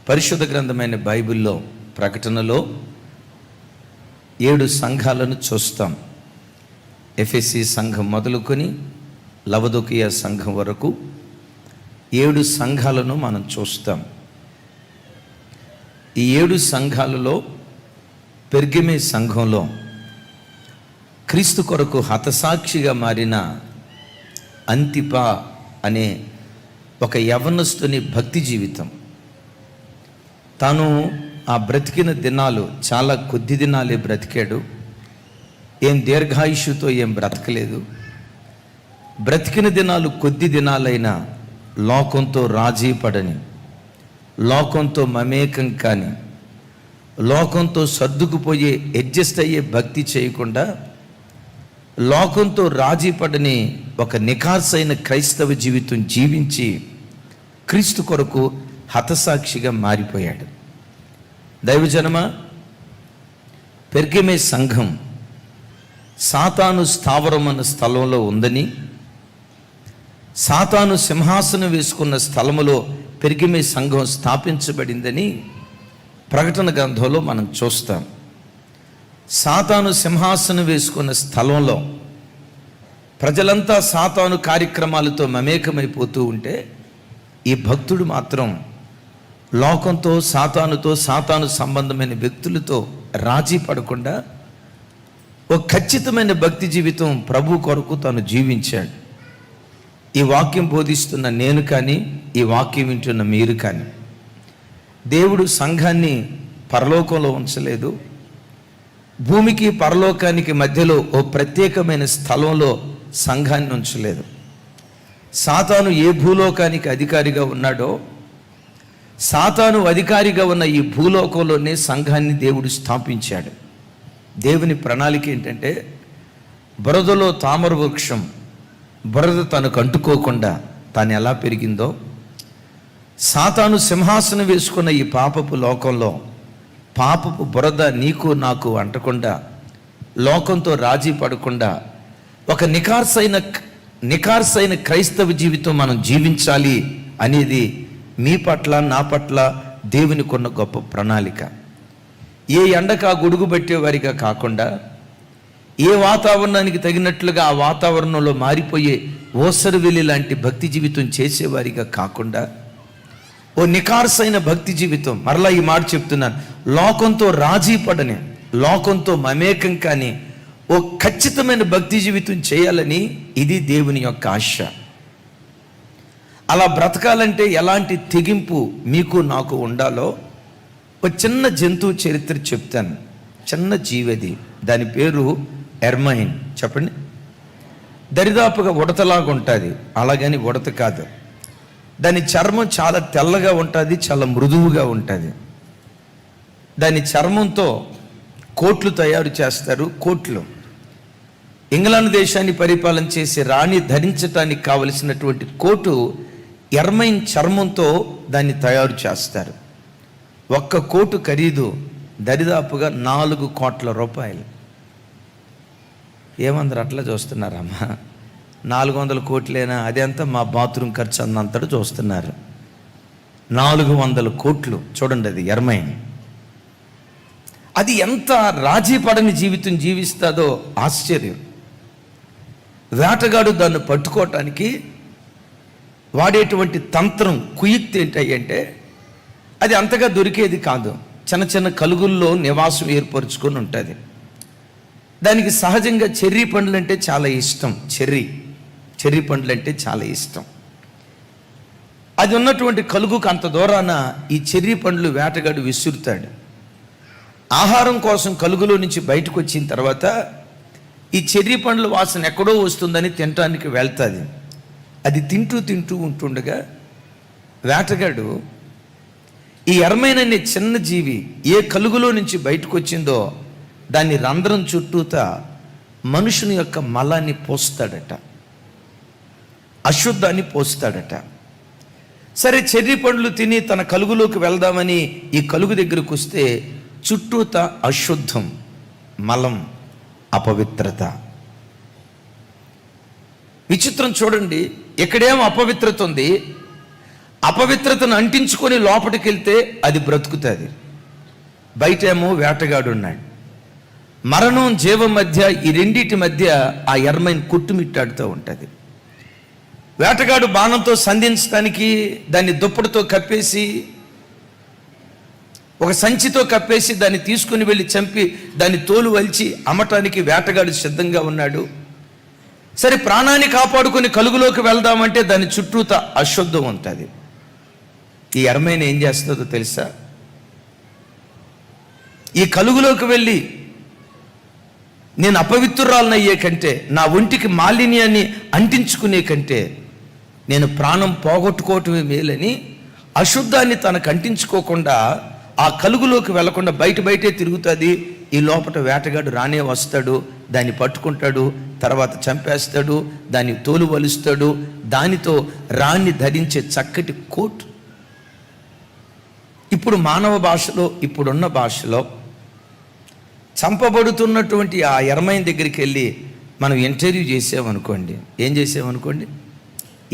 పరిశుద్ధ గ్రంథమైన బైబిల్లో ప్రకటనలో 7 సంఘాలను చూస్తాం. ఎఫెసీ సంఘం మొదలుకొని లవదొకియా సంఘం వరకు 7 సంఘాలను మనం చూస్తాం. ఈ 7 సంఘాలలో పెర్గమే సంఘంలో క్రీస్తు కొరకు హతసాక్షిగా మారిన అంతిపా అనే ఒక యవనస్తుని భక్తి జీవితం. తాను ఆ బ్రతికిన దినాలు చాలా కొద్ది దినాలే బ్రతికాడు. ఏం దీర్ఘాయుష్యుతో ఏం బ్రతకలేదు. బ్రతికిన దినాలు కొద్ది దినాలైనా లోకంతో రాజీ పడని, లోకంతో మమేకం కాని, లోకంతో సర్దుకుపోయే అడ్జస్ట్ అయ్యే భక్తి చేయకుండా లోకంతో రాజీ పడని ఒక నిఖార్సైన క్రైస్తవ జీవితం జీవించి క్రీస్తు కొరకు హతసాక్షిగా మారిపోయాడు. దైవజనమా, పెర్గమే సంఘం సాతాను స్థావరం అన్న స్థలంలో ఉందని, సాతాను సింహాసనం వేసుకున్న స్థలములో పెర్గమే సంఘం స్థాపించబడిందని ప్రకటన గ్రంథంలో మనం చూస్తాం. సాతాను సింహాసనం వేసుకున్న స్థలంలో ప్రజలంతా సాతాను కార్యక్రమాలతో మమేకమైపోతూ ఉంటే ఈ భక్తుడు మాత్రం లోకంతో, సాతానుతో, సాతాను సంబంధమైన వ్యక్తులతో రాజీ పడకుండా ఒక ఖచ్చితమైన భక్తి జీవితం ప్రభు కొరకు తాను జీవించాడు. ఈ వాక్యం బోధిస్తున్న నేను కానీ, ఈ వాక్యం వింటున్న మీరు కానీ, దేవుడు సంఘాన్ని పరలోకంలో ఉంచలేదు. భూమికి పరలోకానికి మధ్యలో ఓ ప్రత్యేకమైన స్థలంలో సంఘాన్ని ఉంచలేదు. సాతాను ఏ భూలోకానికి అధికారిగా ఉన్నాడో, సాతాను అధికారిగా ఉన్న ఈ భూలోకంలోనే సంఘాన్ని దేవుడు స్థాపించాడు. దేవుని ప్రణాళిక ఏంటంటే, బురదలో తామర వృక్షం బురద తనకు అంటుకోకుండా తాను ఎలా పెరిగిందో, సాతాను సింహాసనం వేసుకున్న ఈ పాపపు లోకంలో పాపపు బురద నీకు నాకు అంటకుండా, లోకంతో రాజీ పడకుండా ఒక నిఖార్సైన క్రైస్తవ జీవితం మనం జీవించాలి అనేది మీ పట్ల, నా పట్ల దేవునికి ఉన్న గొప్ప ప్రణాళిక. ఏ ఎండక గొడుగు పట్టే వారిగా కాకుండా, ఏ వాతావరణానికి తగినట్లుగా ఆ వాతావరణంలో మారిపోయే ఓసరవెల్లి లాంటి భక్తి జీవితం చేసేవారిగా కాకుండా, ఓ నిఖార్సైన భక్తి జీవితం, మరలా ఈ మాట చెప్తున్నాను, లోకంతో రాజీ పడని, లోకంతో మమేకం కానీ ఓ ఖచ్చితమైన భక్తి జీవితం చేయాలని ఇది దేవుని యొక్క ఆశ. అలా బ్రతకాలంటే ఎలాంటి తెగింపు మీకు నాకు ఉండాలో ఒక చిన్న జంతువు చరిత్ర చెప్తాను. చిన్న జీవది, దాని పేరు ఎర్మైన్. చెప్పండి. దరిదాపుగా ఉడతలాగా ఉంటుంది, అలాగని ఉడత కాదు. దాని చర్మం చాలా తెల్లగా ఉంటుంది, చాలా మృదువుగా ఉంటుంది. దాని చర్మంతో కోట్లు తయారు చేస్తారు. కోట్లు ఇంగ్లాండ్ దేశాన్ని పరిపాలన చేసే రాణి ధరించడానికి కావలసినటువంటి కోటు ఎర్మైన్ చర్మంతో దాన్ని తయారు చేస్తారు. ఒక్క కోటు ఖరీదు దరిదాపుగా 4 కోట్ల రూపాయలు. ఏమందరు అట్లా చూస్తున్నారమ్మా? 400 కోట్లేనా? అదంతా మా బాత్రూమ్ ఖర్చు అన్నంతటా చూస్తున్నారు. 400 కోట్లు చూడండి. అది ఎర్మైన్. అది ఎంత రాజీ పడని జీవితం జీవిస్తుందో ఆశ్చర్యం. వేటగాడు దాన్ని పట్టుకోవటానికి వాడేటువంటి తంత్రం, కుయుక్తి ఏంటంటే, అది అంతగా దొరికేది కాదు. చిన్న చిన్న కలుగుల్లో నివాసం ఏర్పరచుకొని ఉంటుంది. దానికి సహజంగా చెర్రీ పండ్లు అంటే చాలా ఇష్టం. చెర్రీ పండ్లు అంటే చాలా ఇష్టం. అది ఉన్నటువంటి కలుగుకు అంత దూరాన ఈ చెర్రీ పండ్లు వేటగాడు విసురుతాడు. ఆహారం కోసం కలుగులో నుంచి బయటకు వచ్చిన తర్వాత ఈ చెర్రీ పండ్ల వాసన ఎక్కడో వస్తుందని తినటానికి వెళ్తుంది. అది తింటూ ఉంటుండగా వేటగాడు ఈ ఎర్మైన్ అనే చిన్న జీవి ఏ కలుగులో నుంచి బయటకు వచ్చిందో దాన్ని రంధ్రం చుట్టూతా మనుషుని యొక్క మలాన్ని పోస్తాడట, అశుద్ధాన్ని పోస్తాడట. సరే, చెర్రీ పండ్లు తిని తన కలుగులోకి వెళ్దామని ఈ కలుగు దగ్గరకు వస్తే చుట్టూత అశుద్ధం, మలం, అపవిత్రత. విచిత్రం చూడండి, ఇక్కడేమో అపవిత్రత ఉంది, అపవిత్రతను అంటించుకొని లోపలికి వెళ్తే అది బ్రతుకుతుంది. బయటేమో వేటగాడు ఉన్నాడు. మరణం జీవం మధ్య, ఈ రెండింటి మధ్య ఆ ఎర్మైన్ కొట్టుమిట్టాడుతూ ఉంటుంది. వేటగాడు బాణంతో సంధించడానికి దాన్ని దుప్పటితో కప్పేసి, ఒక సంచితో కప్పేసి దాన్ని తీసుకుని వెళ్ళి చంపి దాన్ని తోలు వలిచి అమ్మటానికి వేటగాడు సిద్ధంగా ఉన్నాడు. సరే, ప్రాణాన్ని కాపాడుకొని కలుగులోకి వెళ్దామంటే దాని చుట్టూత అశుద్ధం ఉంటుంది. ఈ ఎర్మైన్ ఏం చేస్తుందో తెలుసా? ఈ కలుగులోకి వెళ్ళి నేను అపవిత్రురాలను అయ్యే కంటే, నా ఒంటికి మాలిన్యాన్ని అంటించుకునే కంటే నేను ప్రాణం పోగొట్టుకోవటమే మేలని అశుద్ధాన్ని తనకు అంటించుకోకుండా ఆ కలుగులోకి వెళ్లకుండా బయటే తిరుగుతుంది. ఈ లోపల వేటగాడు రానే వస్తాడు, దాన్ని పట్టుకుంటాడు, తర్వాత చంపేస్తాడు, దాన్ని తోలు వలుస్తాడు. దానితో రాణి ధరించే చక్కటి కోట్. ఇప్పుడు మానవ భాషలో, ఇప్పుడున్న భాషలో చంపబడుతున్నటువంటి ఆ ఎర్మైన్ దగ్గరికి వెళ్ళి మనం ఇంటర్వ్యూ చేసామనుకోండి, ఏం చేసామనుకోండి,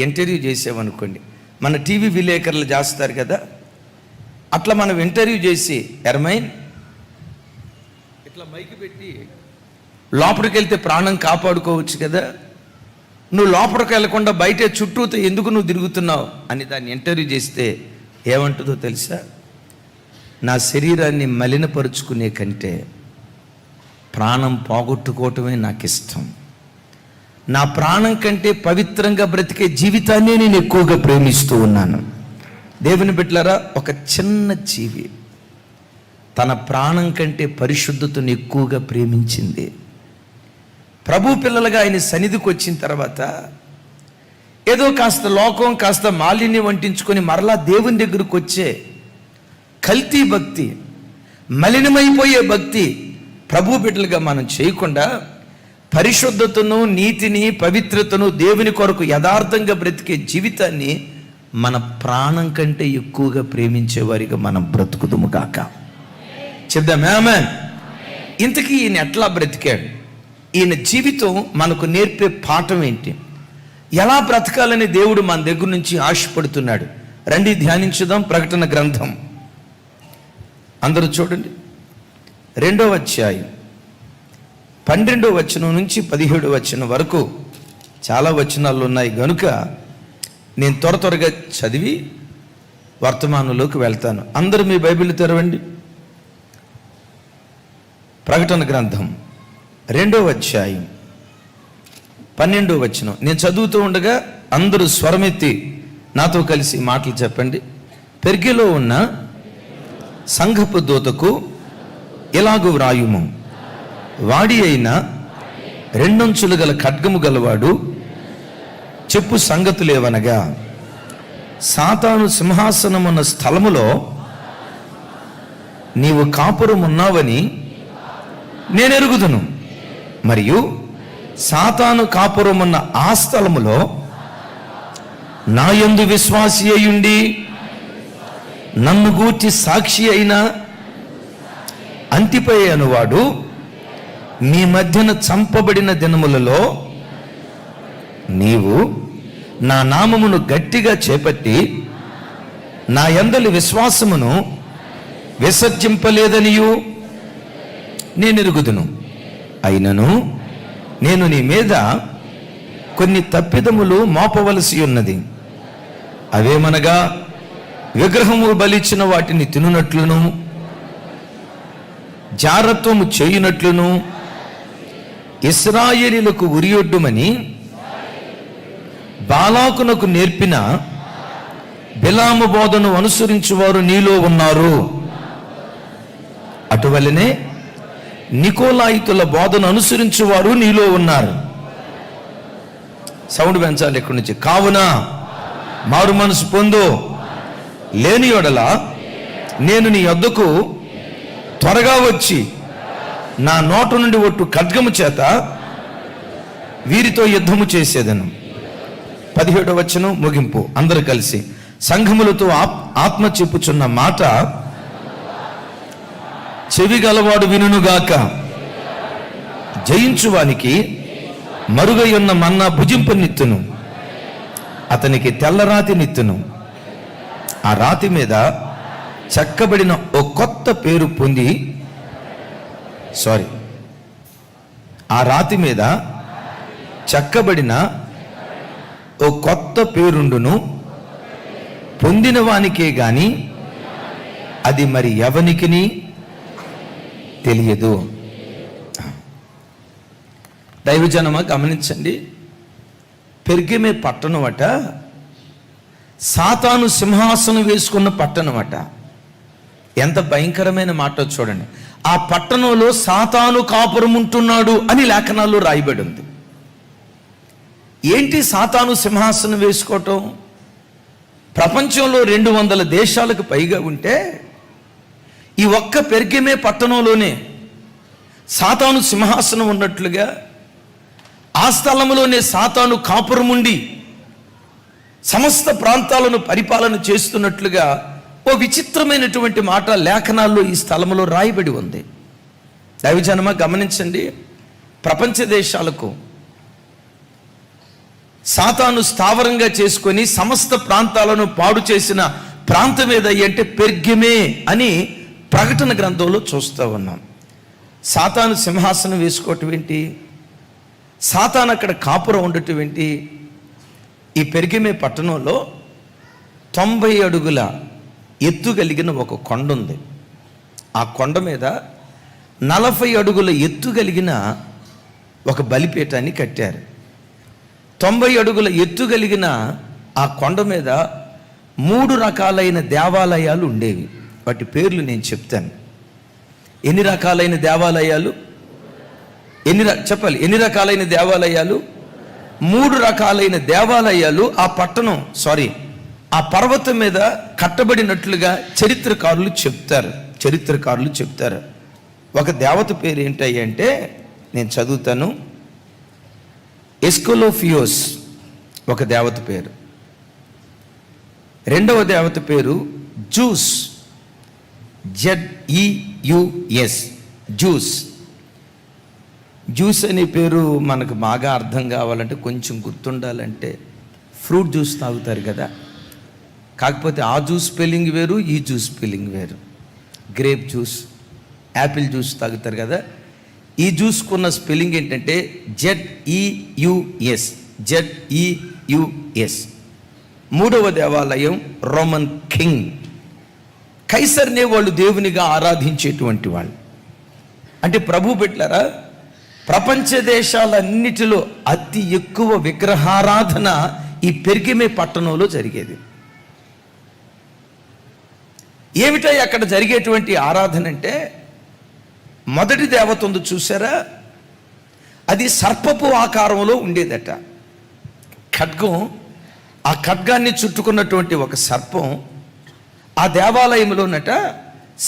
ఇంటర్వ్యూ చేసామనుకోండి, మన టీవీ విలేకరులు చేస్తారు కదా, అట్లా మనం ఇంటర్వ్యూ చేసి, ఎర్మైన్ ఇట్లా మైకి పెట్టి లోపలికి వెళ్తే ప్రాణం కాపాడుకోవచ్చు కదా, నువ్వు లోపలికి వెళ్లకుండా బయటే చుట్టూతో ఎందుకు నువ్వు తిరుగుతున్నావు అని దాన్ని ఇంటర్వ్యూ చేస్తే ఏమంటుందో తెలుసా? నా శరీరాన్ని మలినపరుచుకునే కంటే ప్రాణం పోగొట్టుకోవటమే నాకు ఇష్టం. నా ప్రాణం కంటే పవిత్రంగా బ్రతికే జీవితాన్ని నేను ఎక్కువగా ప్రేమిస్తూ ఉన్నాను. దేవుని బిడ్డలారా, ఒక చిన్న జీవి తన ప్రాణం కంటే పరిశుద్ధతను ఎక్కువగా ప్రేమించింది. ప్రభు పిల్లలుగా ఆయన సన్నిధికి వచ్చిన తర్వాత ఏదో కాస్త లోకం, కాస్త మాలిన్యం వంటించుకొని మరలా దేవుని దగ్గరకు వచ్చే కల్తీ భక్తి, మలినమైపోయే భక్తి ప్రభు బిడ్డలుగా మనం చేయకుండా పరిశుద్ధతను, నీతిని, పవిత్రతను, దేవుని కొరకు యథార్థంగా బ్రతికే జీవితాన్ని మన ప్రాణం కంటే ఎక్కువగా ప్రేమించేవారిగా మనం బ్రతుకుదుము కాక. చెప్దామే ఆమేన్. ఇంతకీ ఈయన ఎట్లా బ్రతికాడు? ఈయన జీవితం మనకు నేర్పే పాఠం ఏంటి? ఎలా బ్రతకాలని దేవుడు మన దగ్గర నుంచి ఆశపడుతున్నాడు? రండి ధ్యానించుదాం. ప్రకటన గ్రంథం అందరూ చూడండి, 2వ అధ్యాయం 12వ వచనం నుంచి 17వ వచనం వరకు చాలా వచనాలు ఉన్నాయి గనుక నేను త్వరగా చదివి వర్తమానంలోకి వెళ్తాను. అందరూ మీ బైబిల్ తెరవండి. ప్రకటన గ్రంథం 2వ అధ్యాయం 12వ వచనం నేను చదువుతూ ఉండగా అందరూ స్వరమెత్తి నాతో కలిసి మాటలు చెప్పండి. పెర్గెలో ఉన్న సంఘపు దూతకు ఇలాగు వ్రాయుము, వాడి అయిన 2 అంచులు గల ఖడ్గము గలవాడు చెప్పు సంగతులేవనగా, సాతాను సింహాసనమున్న స్థలములో నీవు కాపురమున్నావని నేను ఎరుగుదును, మరియు సాతాను కాపురమున్న ఆ స్థలములో నా యందు విశ్వాసి అయ్యుండి నన్ను గూర్చి సాక్షి అయిన అంతిపై అనువాడు మీ మధ్యన చంపబడిన దినములలో నీవు నా నామమును గట్టిగా చేపట్టి నా యందలి విశ్వాసమును విసర్జింపలేదనియు నేను ఎరుగుదును. అయినను నేను నీ మీద కొన్ని తప్పిదములు మోపవలసి ఉన్నది. అవేమనగా, విగ్రహము బలిచ్చిన వాటిని తినునట్లును, జారత్వము చేయునట్లును, ఇశ్రాయేలీయులకు ఉరియొడ్డుమని బాలాకునకు నేర్పిన బిలాము బోధను అనుసరించువారు నీలో ఉన్నారు. అటువలనే నికోలాయితుల బోధను అనుసరించువారు నీలో ఉన్నారు. సౌండ్ పెంచాలి ఇక్కడి నుంచి. కావున మారు మనసు పొందు, లేని యెడల నేను నీ యొద్దకు త్వరగా వచ్చి నా నోట నుండి ఒట్టు ఖడ్గము చేత వీరితో యుద్ధము చేసేదను. 17వ వచనం ముగింపు. అందరూ కలిసి, సంఘములతో ఆత్మ చెప్పుచున్న మాట చెవి గలవాడు వినుగాక. జయించువానికి మరుగై ఉన్న మన్నా భుజింపనిత్తును, అతనికి తెల్లరాతి నిత్తును, ఆ రాతి మీద చెక్కబడిన ఓ కొత్త పేరు పొంది ఆ రాతి మీద చెక్కబడిన ఓ కొత్త పేరుండును, పొందిన వానికే గాని అది మరి ఎవనికిని తెలియదు. దైవజనమా గమనించండి, పెర్గమే పట్టణం అట సాతాను సింహాసనం వేసుకున్న పట్టణం అట. ఎంత భయంకరమైన మాట చూడండి. ఆ పట్టణంలో సాతాను కాపురం ఉంటున్నాడు అని లేఖనాల్లో రాయబడి ఉంది. ఏంటి సాతాను సింహాసనం వేసుకోవటం? ప్రపంచంలో 200 దేశాలకు పైగా ఉంటే ఈ ఒక్క పెర్గమే పట్టణంలోనే సాతాను సింహాసనం ఉన్నట్లుగా, ఆ స్థలంలోనే సాతాను కాపురం ఉండి సమస్త ప్రాంతాలను పరిపాలన చేస్తున్నట్లుగా ఓ విచిత్రమైనటువంటి మాట లేఖనాల్లో ఈ స్థలంలో రాయబడి ఉంది. దైవజనమా గమనించండి, ప్రపంచ దేశాలకు సాతాను స్థావరంగా చేసుకొని సమస్త ప్రాంతాలను పాడు చేసిన ప్రాంతం ఏదయ్యి అంటే పెర్గమే అని ప్రకటన గ్రంథంలో చూస్తూ ఉన్నాం. సాతాను సింహాసనం వేసుకోవటం ఏంటి? సాతాను అక్కడ కాపురం ఉండటం ఏంటి? ఈ పెర్గమే పట్టణంలో 90 అడుగుల ఎత్తు కలిగిన ఒక కొండ ఉంది. ఆ కొండ మీద 40 అడుగుల ఎత్తు కలిగిన ఒక బలిపీఠాన్ని కట్టారు. 90 అడుగుల ఎత్తు కలిగిన ఆ కొండ మీద 3 రకాలైన దేవాలయాలు ఉండేవి. వాటి పేర్లు నేను చెప్తాను. ఎన్ని రకాలైన దేవాలయాలు? చెప్పాలి. ఎన్ని రకాలైన దేవాలయాలు? 3 రకాలైన దేవాలయాలు ఆ పట్టణం ఆ పర్వతం మీద కట్టబడినట్లుగా చరిత్రకారులు చెప్తారు. ఒక దేవత పేరు ఏంటంటే నేను చదువుతాను. ఎస్కోలోఫియోస్ ఒక దేవత పేరు. రెండవ దేవత పేరు జూస్, ZEUS, జ్యూస్ అనే పేరు మనకు బాగా అర్థం కావాలంటే, కొంచెం గుర్తుండాలంటే, ఫ్రూట్ జ్యూస్ తాగుతారు కదా, కాకపోతే ఆ జ్యూస్ స్పెల్లింగ్ వేరు, ఈ జ్యూస్ స్పెల్లింగ్ వేరు. గ్రేప్ జ్యూస్, యాపిల్ జ్యూస్ తాగుతారు కదా, ఈ జ్యూస్కున్న స్పెల్లింగ్ ఏంటంటే ZEUS. మూడవ దేవాలయం రోమన్ కింగ్, కైసర్నే వాళ్ళు దేవునిగా ఆరాధించేటువంటి వాళ్ళు. అంటే ప్రభు పెట్టారా, ప్రపంచ దేశాలన్నిటిలో అతి ఎక్కువ విగ్రహారాధన ఈ పెర్గమే పట్టణంలో జరిగేది. ఏమిటో అక్కడ జరిగేటువంటి ఆరాధన అంటే, మొదటి దేవత ఉంది చూసారా, అది సర్పపు ఆకారంలో ఉండేదట. ఖడ్గం, ఆ ఖడ్గాన్ని చుట్టుకున్నటువంటి ఒక సర్పం ఆ దేవాలయంలోనట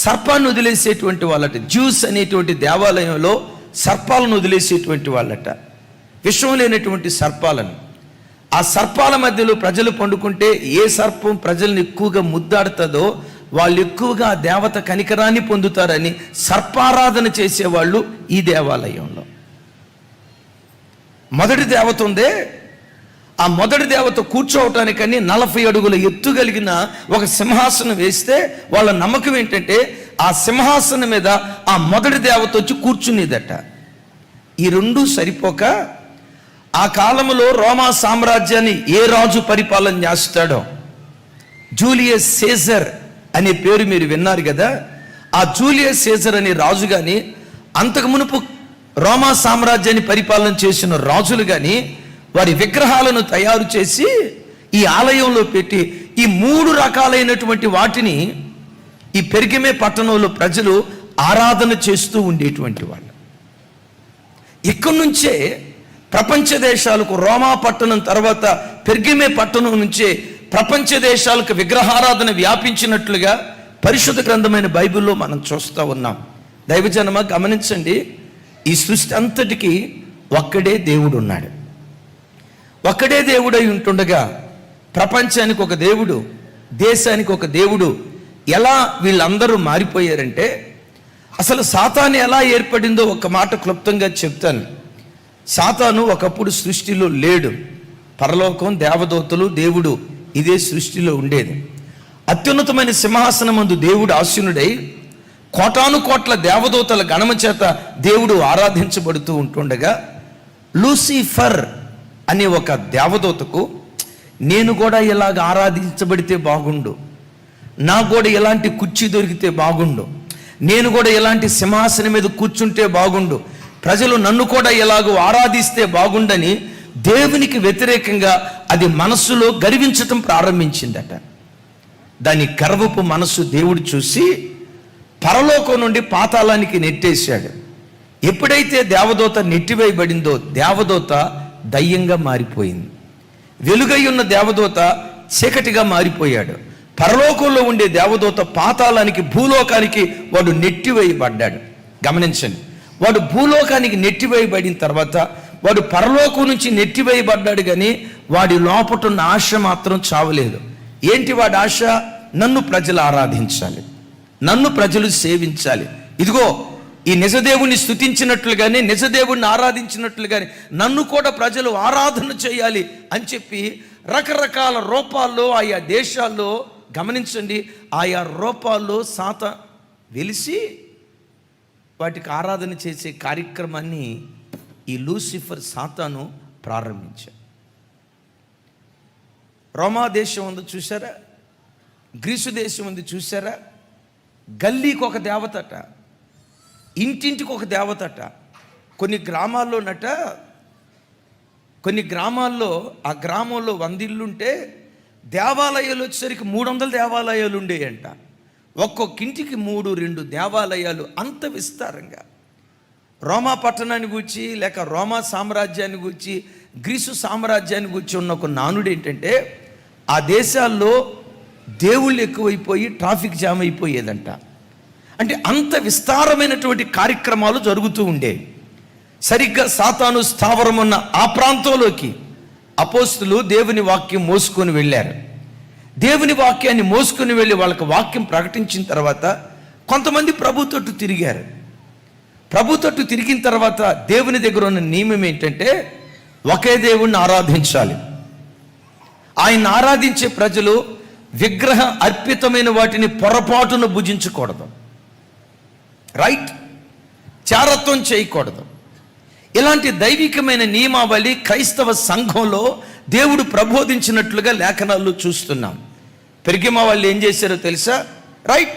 సర్పాన్ని వదిలేసేటువంటి వాళ్ళట. జ్యూస్ అనేటువంటి దేవాలయంలో సర్పాలను వదిలేసేటువంటి వాళ్ళట, విషం లేనటువంటి సర్పాలను. ఆ సర్పాల మధ్యలో ప్రజలు పండుకుంటే ఏ సర్పం ప్రజల్ని ఎక్కువగా ముద్దాడుతుందో వాళ్ళు ఎక్కువగా ఆ దేవత కనికరాన్ని పొందుతారని సర్పారాధన చేసేవాళ్ళు ఈ దేవాలయంలో. మొదటి దేవత ఉందే, ఆ మొదటి దేవత కూర్చోవటానికని 40 అడుగుల ఎత్తు కలిగిన ఒక సింహాసనం వేస్తే వాళ్ళ నమ్మకం ఏంటంటే ఆ సింహాసనం మీద ఆ మొదటి దేవత వచ్చి కూర్చునేదట. ఈ రెండూ సరిపోక ఆ కాలంలో రోమా సామ్రాజ్యాన్ని ఏ రాజు పరిపాలన చేస్తాడో, జూలియస్ సీజర్ అనే పేరు మీరు విన్నారు కదా, ఆ జూలియస్ సీజర్ అనే రాజు కానీ, అంతకు మునుపు రోమా సామ్రాజ్యాన్ని పరిపాలన చేసిన రాజులు కానీ వారి విగ్రహాలను తయారు చేసి ఈ ఆలయంలో పెట్టి ఈ 3 రకాలైనటువంటి వాటిని ఈ పెర్గమే పట్టణంలో ప్రజలు ఆరాధన చేస్తూ ఉండేటువంటి వాళ్ళు. ఇక్కడి నుంచే ప్రపంచ దేశాలకు, రోమా పట్టణం తర్వాత పెర్గమే పట్టణం నుంచే ప్రపంచ దేశాలకు విగ్రహారాధన వ్యాపించినట్లుగా పరిశుద్ధ గ్రంథమైన బైబిల్లో మనం చూస్తూ ఉన్నాం. దైవజనమ గమనించండి, ఈ సృష్టి అంతటికి ఒక్కడే దేవుడు ఉన్నాడు. ఒక్కడే దేవుడై ఉంటుండగా ప్రపంచానికి ఒక దేవుడు, దేశానికి ఒక దేవుడు, ఎలా వీళ్ళందరూ మారిపోయారంటే, అసలు సాతాను ఎలా ఏర్పడిందో ఒక మాట క్లుప్తంగా చెప్తాను. సాతాను ఒకప్పుడు సృష్టిలో లేడు. పరలోకం, దేవదూతలు, దేవుడు ఇదే సృష్టిలో ఉండేది. అత్యున్నతమైన సింహాసనమందు దేవుడు ఆసీనుడై కోటాను కోట్ల దేవదూతల గణము చేత దేవుడు ఆరాధించబడుతూ ఉంటుండగా, లూసిఫర్ అనే ఒక దేవదూతకు నేను కూడా ఇలాగ ఆరాధించబడితే బాగుండు, నాకు కూడా ఇలాంటి కుర్చీ దొరికితే బాగుండు, నేను కూడా ఇలాంటి సింహాసనం మీద కూర్చుంటే బాగుండు, ప్రజలు నన్ను కూడా ఇలాగ ఆరాధిస్తే బాగుండని దేవునికి వ్యతిరేకంగా అది మనస్సులో గర్వించటం ప్రారంభించిందట. దాని గర్వపు మనస్సు దేవుడు చూసి పరలోకం నుండి పాతాళానికి నెట్టేశాడు. ఎప్పుడైతే దేవదూత నెట్టివేయబడిందో దేవదూత దయ్యంగా మారిపోయింది. వెలుగై ఉన్న దేవదూత చీకటిగా మారిపోయాడు. పరలోకంలో ఉండే దేవదూత పాతాళానికి, భూలోకానికి వాడు నెట్టివేయబడ్డాడు. గమనించండి, వాడు భూలోకానికి నెట్టివేయబడిన తర్వాత వాడు పరలోకం నుంచి నెట్టివేయబడ్డాడు, కానీ వాడి లోపటున్న ఆశ మాత్రం చావలేదు. ఏంటి వాడి ఆశ? నన్ను ప్రజలు ఆరాధించాలి, నన్ను ప్రజలు సేవించాలి. ఇదిగో ఈ నిజదేవుని స్తుతించినట్లుగానే, నిజదేవుడిని ఆరాధించినట్లుగానే నన్ను కూడా ప్రజలు ఆరాధన చేయాలి అని చెప్పి రకరకాల రూపాల్లో ఆయా దేశాల్లో, గమనించండి, ఆయా రూపాల్లో వెలిసి వాటికి ఆరాధన చేసే కార్యక్రమాన్ని ఈ లూసిఫర్ సాతాను ప్రారంభించాడు. రోమా దేశం ఉంది చూసారా, గ్రీసు దేశం ఉంది చూసారా, గల్లీకి ఒక దేవతట, ఇంటింటికి ఒక దేవతట. కొన్ని గ్రామాల్లో ఆ గ్రామంలో 100 ఇళ్ళుంటే దేవాలయాలు వచ్చేసరికి 300 దేవాలయాలు ఉండేయంట. ఒక్కొక్కింటికి 3-2 దేవాలయాలు, అంత విస్తారంగా. రోమా పట్టణాన్ని గూర్చి లేక రోమా సామ్రాజ్యాన్ని గూర్చి, గ్రీసు సామ్రాజ్యాన్ని గూర్చి ఉన్న ఒక నానుడు ఏంటంటే, ఆ దేశాల్లో దేవుళ్ళు ఎక్కువైపోయి ట్రాఫిక్ జామ్ అయిపోయేదంట. అంటే అంత విస్తారమైనటువంటి కార్యక్రమాలు జరుగుతూ ఉండేవి. సరిగ్గా సాతాను స్థావరం ఉన్న ఆ ప్రాంతంలోకి అపోస్తులు దేవుని వాక్యం మోసుకొని వెళ్ళారు. దేవుని వాక్యాన్ని మోసుకొని వెళ్ళి వాళ్ళకి వాక్యం ప్రకటించిన తర్వాత కొంతమంది ప్రభు తట్టు తిరిగారు. ప్రభు తట్టు తిరిగిన తర్వాత దేవుని దగ్గర ఉన్న నియమం ఏంటంటే, ఒకే దేవుణ్ణి ఆరాధించాలి. ఆయన ఆరాధించే ప్రజలు విగ్రహ అర్పితమైన వాటిని పొరపాటును భుజించకూడదు, రైట్, చారత్వం చేయకూడదు. ఇలాంటి దైవికమైన నియమావళి క్రైస్తవ సంఘంలో దేవుడు ప్రబోధించినట్లుగా లేఖనాల్లో చూస్తున్నాం. పెరిగిమ వాళ్ళు ఏం చేశారో తెలుసా? రైట్,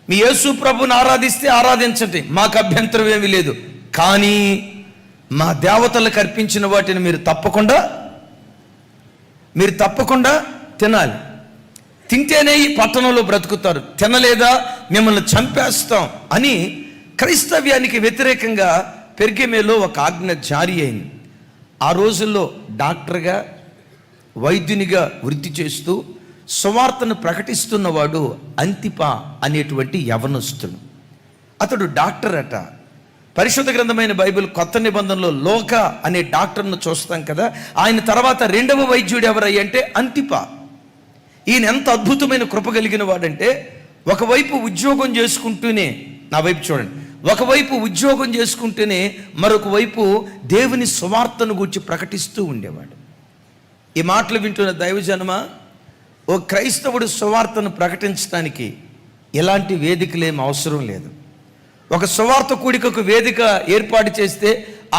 మీ యేసు ప్రభుని ఆరాధిస్తే ఆరాధించండి, మాకు అభ్యంతరం ఏమీ లేదు, కానీ మా దేవతలకు అర్పించిన వాటిని మీరు తప్పకుండా తినాలి. తింటేనే ఈ పట్టణంలో బ్రతుకుతారు, తినలేదా మిమ్మల్ని చంపేస్తాం అని క్రైస్తవ్యానికి వ్యతిరేకంగా పెర్గెమేలో ఒక ఆజ్ఞ జారీ అయింది. ఆ రోజుల్లో డాక్టర్గా, వైద్యునిగా వృత్తి చేస్తూ సువార్తను ప్రకటిస్తున్నవాడు అంతిపా అనేటువంటి యవనస్తుడు. అతడు డాక్టర్ అట. పరిశుద్ధ గ్రంథమైన బైబిల్ కొత్త నిబంధనలో లోక అనే డాక్టర్ను చూస్తాం కదా. ఆయన తర్వాత 2వ వైద్యుడు ఎవరయ్యంటే అంతిపా. ఈయన ఎంత అద్భుతమైన కృప కలిగిన వాడంటే, ఒకవైపు ఉద్యోగం చేసుకుంటూనే, నా వైపు చూడండి, ఒకవైపు ఉద్యోగం చేసుకుంటూనే మరొక వైపు దేవుని సువార్తను గూర్చి ప్రకటిస్తూ ఉండేవాడు. ఈ మాటలు వింటున్న దైవజనమ, ఓ క్రైస్తవుడు సువార్తను ప్రకటించడానికి ఎలాంటి వేదికలేం అవసరం లేదు. ఒక సువార్త కూడికకు వేదిక ఏర్పాటు చేస్తే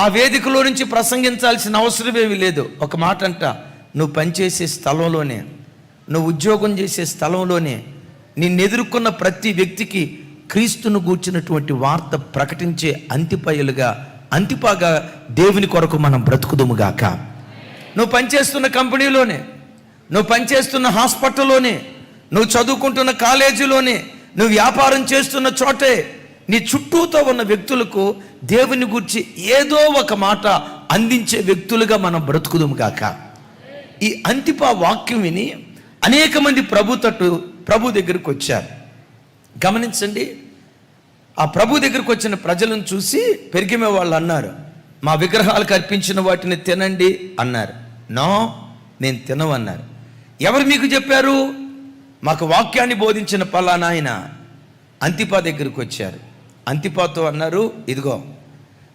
ఆ వేదికలో నుంచి ప్రసంగించాల్సిన అవసరం ఏమీ లేదు. ఒక మాట అంట, నువ్వు పనిచేసే స్థలంలోనే, నువ్వు ఉద్యోగం చేసే స్థలంలోనే నిన్నెదుర్కొన్న ప్రతి వ్యక్తికి క్రీస్తును గూర్చినటువంటి వార్త ప్రకటించే అంతిపాగా దేవుని కొరకు మనం బ్రతుకుదుముగాక. నువ్వు పనిచేస్తున్న కంపెనీలోనే, నువ్వు పనిచేస్తున్న హాస్పిటల్లోనే, నువ్వు చదువుకుంటున్న కాలేజీలోనే, నువ్వు వ్యాపారం చేస్తున్న చోటే నీ చుట్టూతో ఉన్న వ్యక్తులకు దేవుని గురించి ఏదో ఒక మాట అందించే వ్యక్తులుగా మనం బ్రతుకుదుముగాక. ఈ అంతిపా వాక్యం విని అనేక మంది ప్రభు దగ్గరకు వచ్చారు. గమనించండి, ఆ ప్రభు దగ్గరకు వచ్చిన ప్రజలను చూసి పెరిగిమే వాళ్ళు అన్నారు, మా విగ్రహాలకు అర్పించిన వాటిని తినండి అన్నారు. నో, నేను తినవన్నారు. ఎవరు మీకు చెప్పారు? మాకు వాక్యాన్ని బోధించిన పలానా ఆయన. అంతిపా దగ్గరకు వచ్చారు. అంతిపాతో అన్నారు, ఇదిగో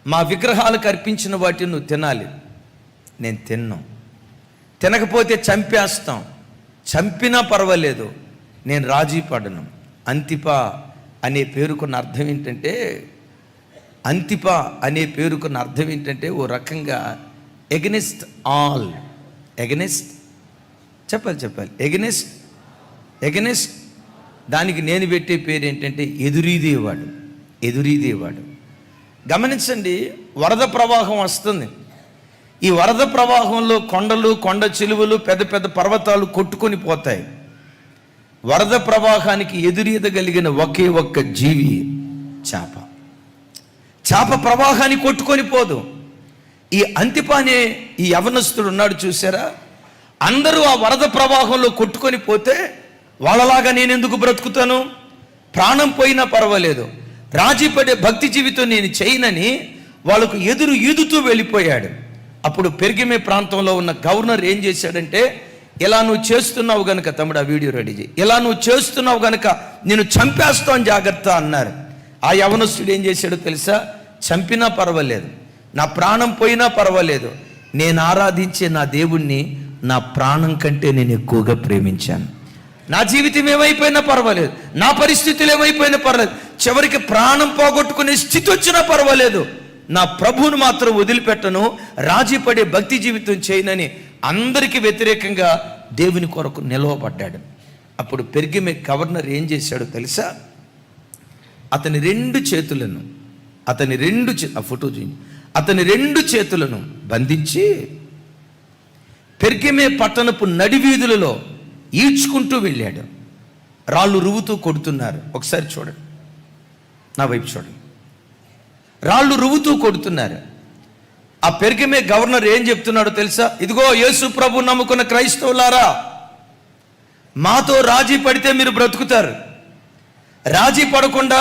మా విగ్రహాలకు అర్పించిన వాటిని నువ్వు తినాలి. నేను తిన్నాం, తినకపోతే చంపేస్తాం, చంపినా పర్వాలేదు, నేను రాజీ పడను. అంతిప అనే పేరుకున్న అర్థం ఏంటంటే, అంతిప అనే పేరుకున్న అర్థం ఏంటంటే ఓ రకంగా ఎగనెస్ట్ ఆల్. ఎగనెస్ట్ చెప్పాలి ఎగనెస్ట్ దానికి నేను పెట్టే పేరు ఏంటంటే ఎదురీదేవాడు. గమనించండి, వరద ప్రవాహం వస్తుంది. ఈ వరద ప్రవాహంలో కొండలు, కొండ చిలువలు, పెద్ద పెద్ద పర్వతాలు కొట్టుకొని పోతాయి. వరద ప్రవాహానికి ఎదురీదగలిగిన ఒకే ఒక్క జీవి చేప ప్రవాహాన్ని కొట్టుకొని పోదు. ఈ అంతిప అనే ఈ యవనస్తుడు ఉన్నాడు చూసారా, అందరూ ఆ వరద ప్రవాహంలో కొట్టుకొని పోతే వాళ్ళలాగా నేను ఎందుకు బ్రతుకుతాను, ప్రాణం పోయినా పర్వాలేదు, రాజీ పడే భక్తి జీవితం నేను చేయనని వాళ్ళకు ఎదురు ఈదుతూ వెళ్ళిపోయాడు. అప్పుడు పెర్గమే ప్రాంతంలో ఉన్న గవర్నర్ ఏం చేశాడంటే, ఇలా నువ్వు చేస్తున్నావు గనక, తమ్ముడు ఆ వీడియో రెడీ చేయి, ఇలా నువ్వు చేస్తున్నావు గనక నేను చంపేస్తాను జాగ్రత్త అన్నారు. ఆ యవనస్తుడు ఏం చేశాడో తెలుసా, చంపినా పర్వాలేదు, నా ప్రాణం పోయినా పర్వాలేదు, నేను ఆరాధించే నా దేవుణ్ణి నా ప్రాణం కంటే నేను ఎక్కువగా ప్రేమించాను. నా జీవితం ఏమైపోయినా పర్వాలేదు, నా పరిస్థితులు ఏమైపోయినా పర్వాలేదు, చివరికి ప్రాణం పోగొట్టుకునే స్థితి వచ్చినా పర్వాలేదు, నా ప్రభువును మాత్రం వదిలిపెట్టను, రాజీ పడే భక్తి జీవితం చేయనని అందరికీ వ్యతిరేకంగా దేవుని కొరకు నిలవబడ్డాడు. అప్పుడు పెర్గమే గవర్నర్ ఏం చేశాడో తెలుసా, అతని రెండు చేతులను బంధించి పెర్గమే పట్టణపు నడివీధులలో ఈడ్చుకుంటూ వెళ్ళాడు. రాళ్ళు రువ్వుతూ కొడుతున్నారు. ఒకసారి చూడండి, నా వైపు చూడండి. రాళ్ళు రువ్వుతూ కొడుతున్నారు. ఆ పెర్గమే గవర్నర్ ఏం చెప్తున్నాడో తెలుసా, ఇదిగో యేసు ప్రభు నమ్ముకున్న క్రైస్తవులారా, మాతో రాజీ పడితే మీరు బ్రతుకుతారు, రాజీ పడకుండా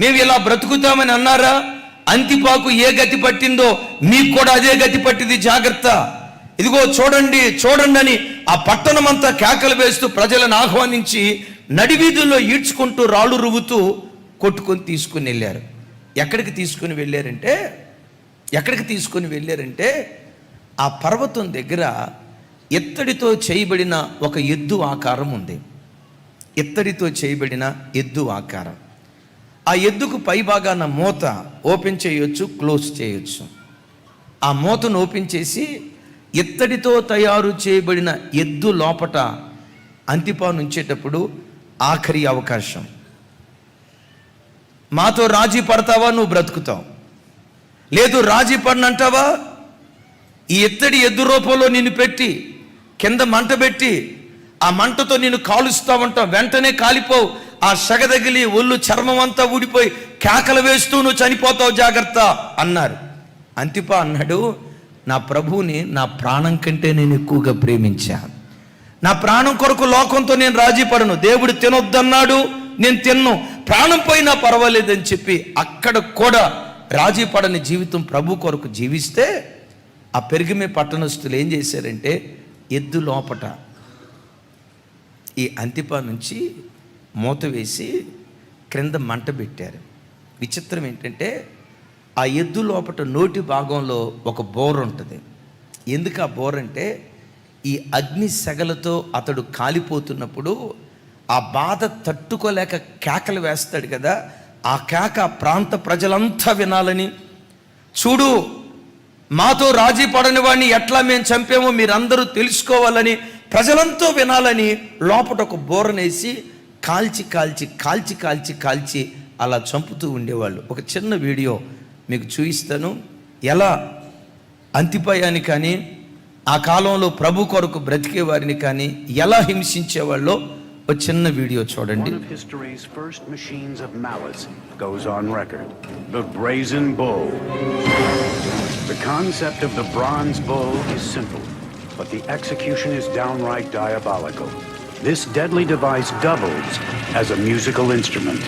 మేము ఇలా బ్రతుకుతామని అన్నారా, అంతిపాకు ఏ గతి పట్టిందో మీకు కూడా అదే గతి పట్టింది, జాగ్రత్త, ఇదిగో చూడండి అని ఆ పట్టణం అంతా కేకలు వేస్తూ ప్రజలను ఆహ్వానించి నడివీధుల్లో ఈడ్చుకుంటూ రాళ్ళు రువ్వుతూ కొట్టుకొని తీసుకుని వెళ్ళారు. ఎక్కడికి తీసుకుని వెళ్ళారంటే ఆ పర్వతం దగ్గర ఎత్తడితో చేయబడిన ఒక ఎద్దు ఆకారం ఉంది. ఎత్తడితో చేయబడిన ఎద్దు ఆకారం. ఆ ఎద్దుకు పైభాగాన మూత ఓపెన్ చేయొచ్చు, క్లోజ్ చేయొచ్చు. ఆ మూతను ఓపెన్ చేసి ఎత్తడితో తయారు చేయబడిన ఎద్దు లోపట అంతిపా నుంచేటప్పుడు ఆఖరి అవకాశం, మాతో రాజీ పడతావా, నువ్వు బ్రతుకుతావు, లేదు రాజీ పడనంటావా, ఈ ఎత్తడి ఎద్దు రూపంలో నిన్ను పెట్టి కింద మంట పెట్టి ఆ మంటతో నిన్ను కాలుస్తావంటావు, వెంటనే కాలిపోవు, ఆ సెగ తగిలి ఒళ్ళు చర్మం అంతా ఊడిపోయి కేకలు వేస్తూ నువ్వు చనిపోతావు, జాగ్రత్త అన్నారు. అంతిపా అన్నాడు, నా ప్రభువుని నా ప్రాణం కంటే నేను ఎక్కువగా ప్రేమించాను, నా ప్రాణం కొరకు లోకంతో నేను రాజీ పడను, దేవుడు తినొద్దన్నాడు, నేను తిన్ను, ప్రాణం పోయినా పర్వాలేదని చెప్పి అక్కడ కూడా రాజీ పడని జీవితం ప్రభు కొరకు జీవిస్తే, ఆ పెర్గమే పట్టణస్తులు ఏం చేశారంటే ఎద్దు లోపట ఈ అంతిపా నుంచి మూత వేసి క్రింద మంట పెట్టారు. విచిత్రం ఏంటంటే ఆ ఎద్దు లోపట నోటి భాగంలో ఒక బోర ఉంటుంది. ఎందుకు ఆ బోర అంటే, ఈ అగ్ని సెగలతో అతడు కాలిపోతున్నప్పుడు ఆ బాధ తట్టుకోలేక కేకలు వేస్తాడు కదా, ఆ కేక ప్రాంత ప్రజలంతా వినాలని, చూడు మాతో రాజీ పడని వాడిని ఎట్లా మేము చంపామో మీరందరూ తెలుసుకోవాలని, ప్రజలంతా వినాలని లోపట ఒక బోరనేసి కాల్చి అలా చంపుతూ ఉండేవాళ్ళు. ఒక చిన్న వీడియో మీకు చూపిస్తాను, ఎలా అంతిపయాని కానీ ఆ కాలంలో ప్రభు కొరకు బ్రతికే వారిని కానీ ఎలా హింసించేవాళ్ళో ఒక చిన్న వీడియో చూడండి. One of history's first machines of malice goes on record. The brazen bull. The concept of the bronze bull is simple, but the execution is downright diabolical. This deadly device doubles as a musical instrument.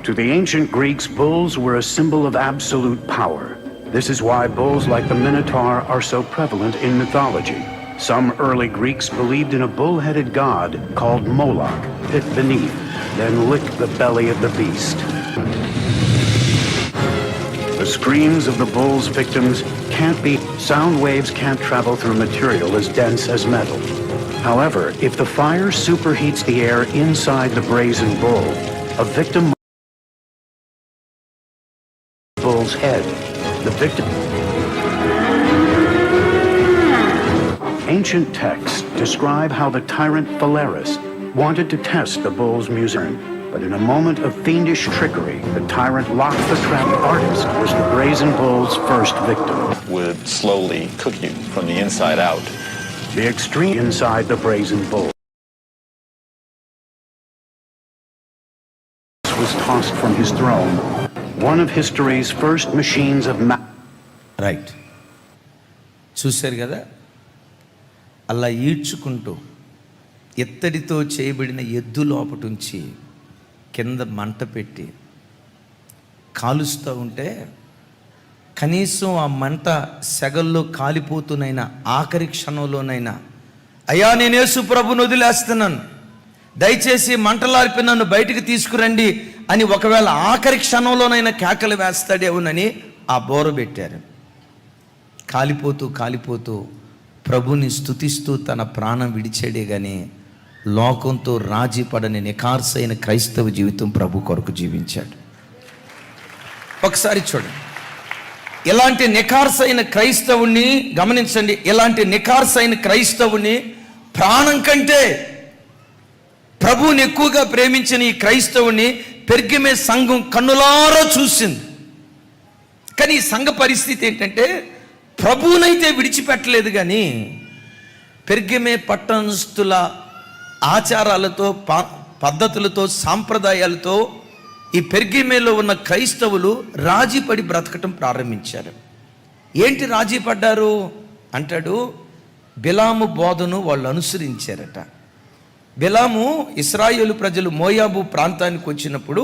To the ancient Greeks, bulls were a symbol of absolute power. This is why bulls like the Minotaur are so prevalent in mythology. Some early Greeks believed in a bull-headed god called Moloch, pit beneath, then lick the belly of the beast. The screams of the bull's victims sound waves can't travel through material as dense as metal. However, if the fire superheats the air inside the brazen bull, a victim bull's head. The victim. Ancient texts describe how the tyrant Phalaris wanted to test the bull's music, but in a moment of fiendish trickery, the tyrant locked the trap. The artist was the brazen bull's first victim. Would slowly cook you from the inside out. The extreme inside the brazen bull was tossed from his throne. One of history's first machines of right, చూశారు కదా, అలా ఈడ్చుకుంటూ ఎత్తడితో చేయబడిన ఎద్దు లోపటుంచి కింద మంట పెట్టి కాలుస్తూ ఉంటే కనీసం ఆ మంట సెగల్లో కాలిపోతునైనా ఆఖరి క్షణంలోనైనా అయ్యా నేను యేసు ప్రభుని వదిలేస్తున్నాను, దయచేసి మంటలార్పి నన్ను బయటికి తీసుకురండి అని ఒకవేళ ఆఖరి క్షణంలోనైనా కేకలు వేస్తాడేమోనని ఆ బోర పెట్టారు. కాలిపోతూ కాలిపోతూ ప్రభుని స్తుతిస్తూ తన ప్రాణం విడిచాడే కానీ లోకంతో రాజీ పడని నిఖార్సైన క్రైస్తవ జీవితం ప్రభు కొరకు జీవించాడు. ఒకసారి చూడండి, ఇలాంటి నిఖార్సైన క్రైస్తవుని గమనించండి. ఇలాంటి నిఖార్సైన క్రైస్తవుని ప్రాణం కంటే ప్రభువుని ఎక్కువగా ప్రేమించిన ఈ క్రైస్తవుని పెర్గమే సంఘం కన్నులారా చూసింది. కానీ ఈ సంఘ పరిస్థితి ఏంటంటే ప్రభువునైతే విడిచిపెట్టలేదు, కానీ పెర్గమే పట్టణస్థుల ఆచారాలతో పద్ధతులతో సాంప్రదాయాలతో ఈ పెర్గమేలో ఉన్న క్రైస్తవులు రాజీపడి బ్రతకటం ప్రారంభించారు. ఏంటి రాజీ పడ్డారు అంటాడు, బిలాము బోధను వాళ్ళు అనుసరించారట. బిలాము ఇశ్రాయేలు ప్రజలు మోయాబు ప్రాంతానికి వచ్చినప్పుడు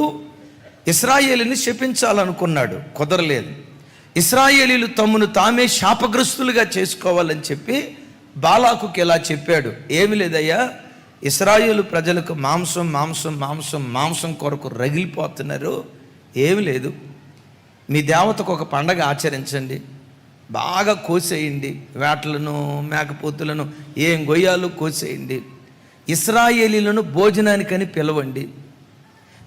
ఇశ్రాయేలుని శపించాలనుకున్నాడు, కుదరలేదు. ఇశ్రాయేలీలు తమను తామే శాపగ్రస్తులుగా చేసుకోవాలని చెప్పి బాలాకుకి ఇలా చెప్పాడు, ఏమి లేదయ్యా, ఇశ్రాయేలు ప్రజలకు మాంసం మాంసం మాంసం మాంసం కొరకు రగిలిపోతున్నారు, ఏమి లేదు, మీ దేవతకు ఒక పండగ ఆచరించండి, బాగా కోసేయండి, వేటలను మేకపోతులను ఏం గొయ్యాలు కోసేయండి, ఇశ్రాయేలీలను భోజనానికని పిలవండి,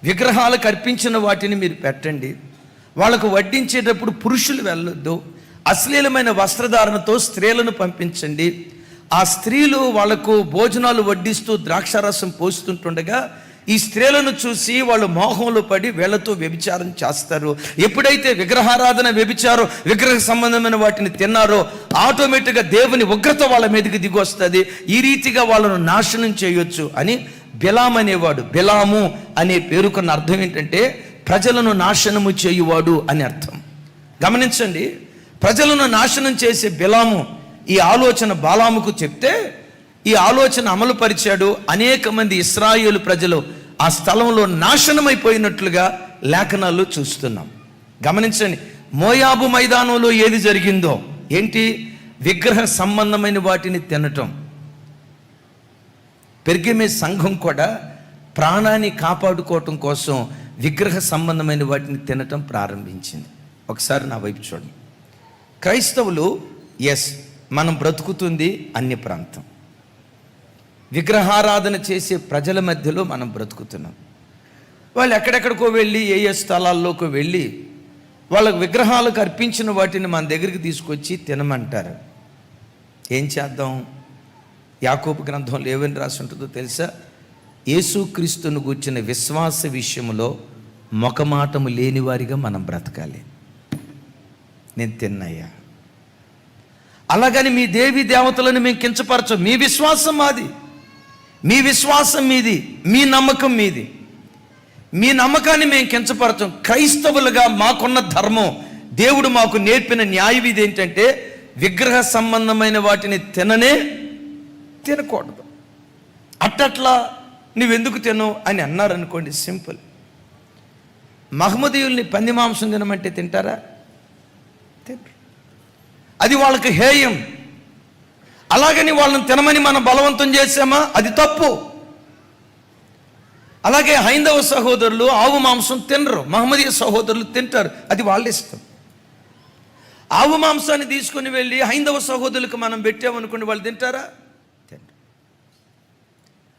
విగ్రహాలకు అర్పించిన వాటిని మీరు పెట్టండి, వాళ్ళకు వడ్డించేటప్పుడు పురుషులు వెళ్ళొద్దు, అశ్లీలమైన వస్త్రధారణతో స్త్రీలను పంపించండి, ఆ స్త్రీలు వాళ్లకు భోజనాలు వడ్డిస్తూ ద్రాక్షారసం పోస్తుంటుండగా ఈ స్త్రీలను చూసి వాళ్ళు మోహంలో పడి వీళ్లతో వ్యభిచారం చేస్తారు. ఎప్పుడైతే విగ్రహారాధన వ్యభిచారం విగ్రహ సంబంధమైన వాటిని తిన్నారో ఆటోమేటిక్గా దేవుని ఉగ్రత వాళ్ళ మీదకి దిగి వస్తుంది. ఈ రీతిగా వాళ్ళను నాశనం చేయొచ్చు అని బిలాము అనేవాడు. బిలాము అనే పేరుకున్న అర్థం ఏంటంటే ప్రజలను నాశనము చేయువాడు అని అర్థం. గమనించండి, ప్రజలను నాశనం చేసే బిలాము ఈ ఆలోచన బాలాముకు చెప్తే ఈ ఆలోచన అమలు పరిచాడు. అనేక మంది ఇశ్రాయేలు ప్రజలు ఆ స్థలంలో నాశనమైపోయినట్లుగా లేఖనాల్లో చూస్తున్నాం. గమనించండి, మోయాబు మైదానంలో ఏది జరిగిందో ఏంటి, విగ్రహ సంబంధమైన వాటిని తినటం. పెర్గమే సంఘం కూడా ప్రాణాన్ని కాపాడుకోవటం కోసం విగ్రహ సంబంధమైన వాటిని తినటం ప్రారంభించింది. ఒకసారి నా వైపు చూడండి. క్రైస్తవులు మనం బ్రతుకుతుంది అన్య ప్రాంతం, విగ్రహారాధన చేసే ప్రజల మధ్యలో మనం బ్రతుకుతున్నాం. వాళ్ళు ఎక్కడెక్కడికో వెళ్ళి ఏ స్థలాల్లోకి వెళ్ళి వాళ్ళకు విగ్రహాలకు అర్పించిన వాటిని మన దగ్గరికి తీసుకొచ్చి తినమంటారు. ఏం చేద్దాం? యాకోబు గ్రంథంలో ఏమని రాసి ఉంటుందో తెలుసా? యేసుక్రీస్తును గూర్చిన విశ్వాస విషయంలో మొకమాటము లేనివారిగా మనం బ్రతకాలి. నేను తిన్నయ్యా, అలాగని మీ దేవి దేవతలను మేము కించపరచం. మీ విశ్వాసం మాది, మీ విశ్వాసం మీది, మీ నమ్మకం మీది. మీ నమ్మకాన్ని మేము కించపరచం. క్రైస్తవులుగా మాకున్న ధర్మం, దేవుడు మాకు నేర్పిన న్యాయ విధి ఏంటంటే విగ్రహ సంబంధమైన వాటిని తినకూడదు. అట్టట్లా నువ్వెందుకు తినవు అని అన్నారు అనుకోండి, సింపుల్. మహమ్మదీయుల్ని పంది మాంసం తినమంటే తింటారా? తినరు. అది వాళ్ళకి హేయం. అలాగని వాళ్ళని తినమని మనం బలవంతం చేసామా? అది తప్పు. అలాగే హైందవ సహోదరులు ఆవు మాంసం తినరు, మహమ్మదీయ సహోదరులు తింటారు, అది వాళ్ళ ఇష్టం. ఆవు మాంసాన్ని తీసుకుని వెళ్ళి హైందవ సహోదరులకు మనం పెట్టామనుకోండి, వాళ్ళు తింటారా? తినరు.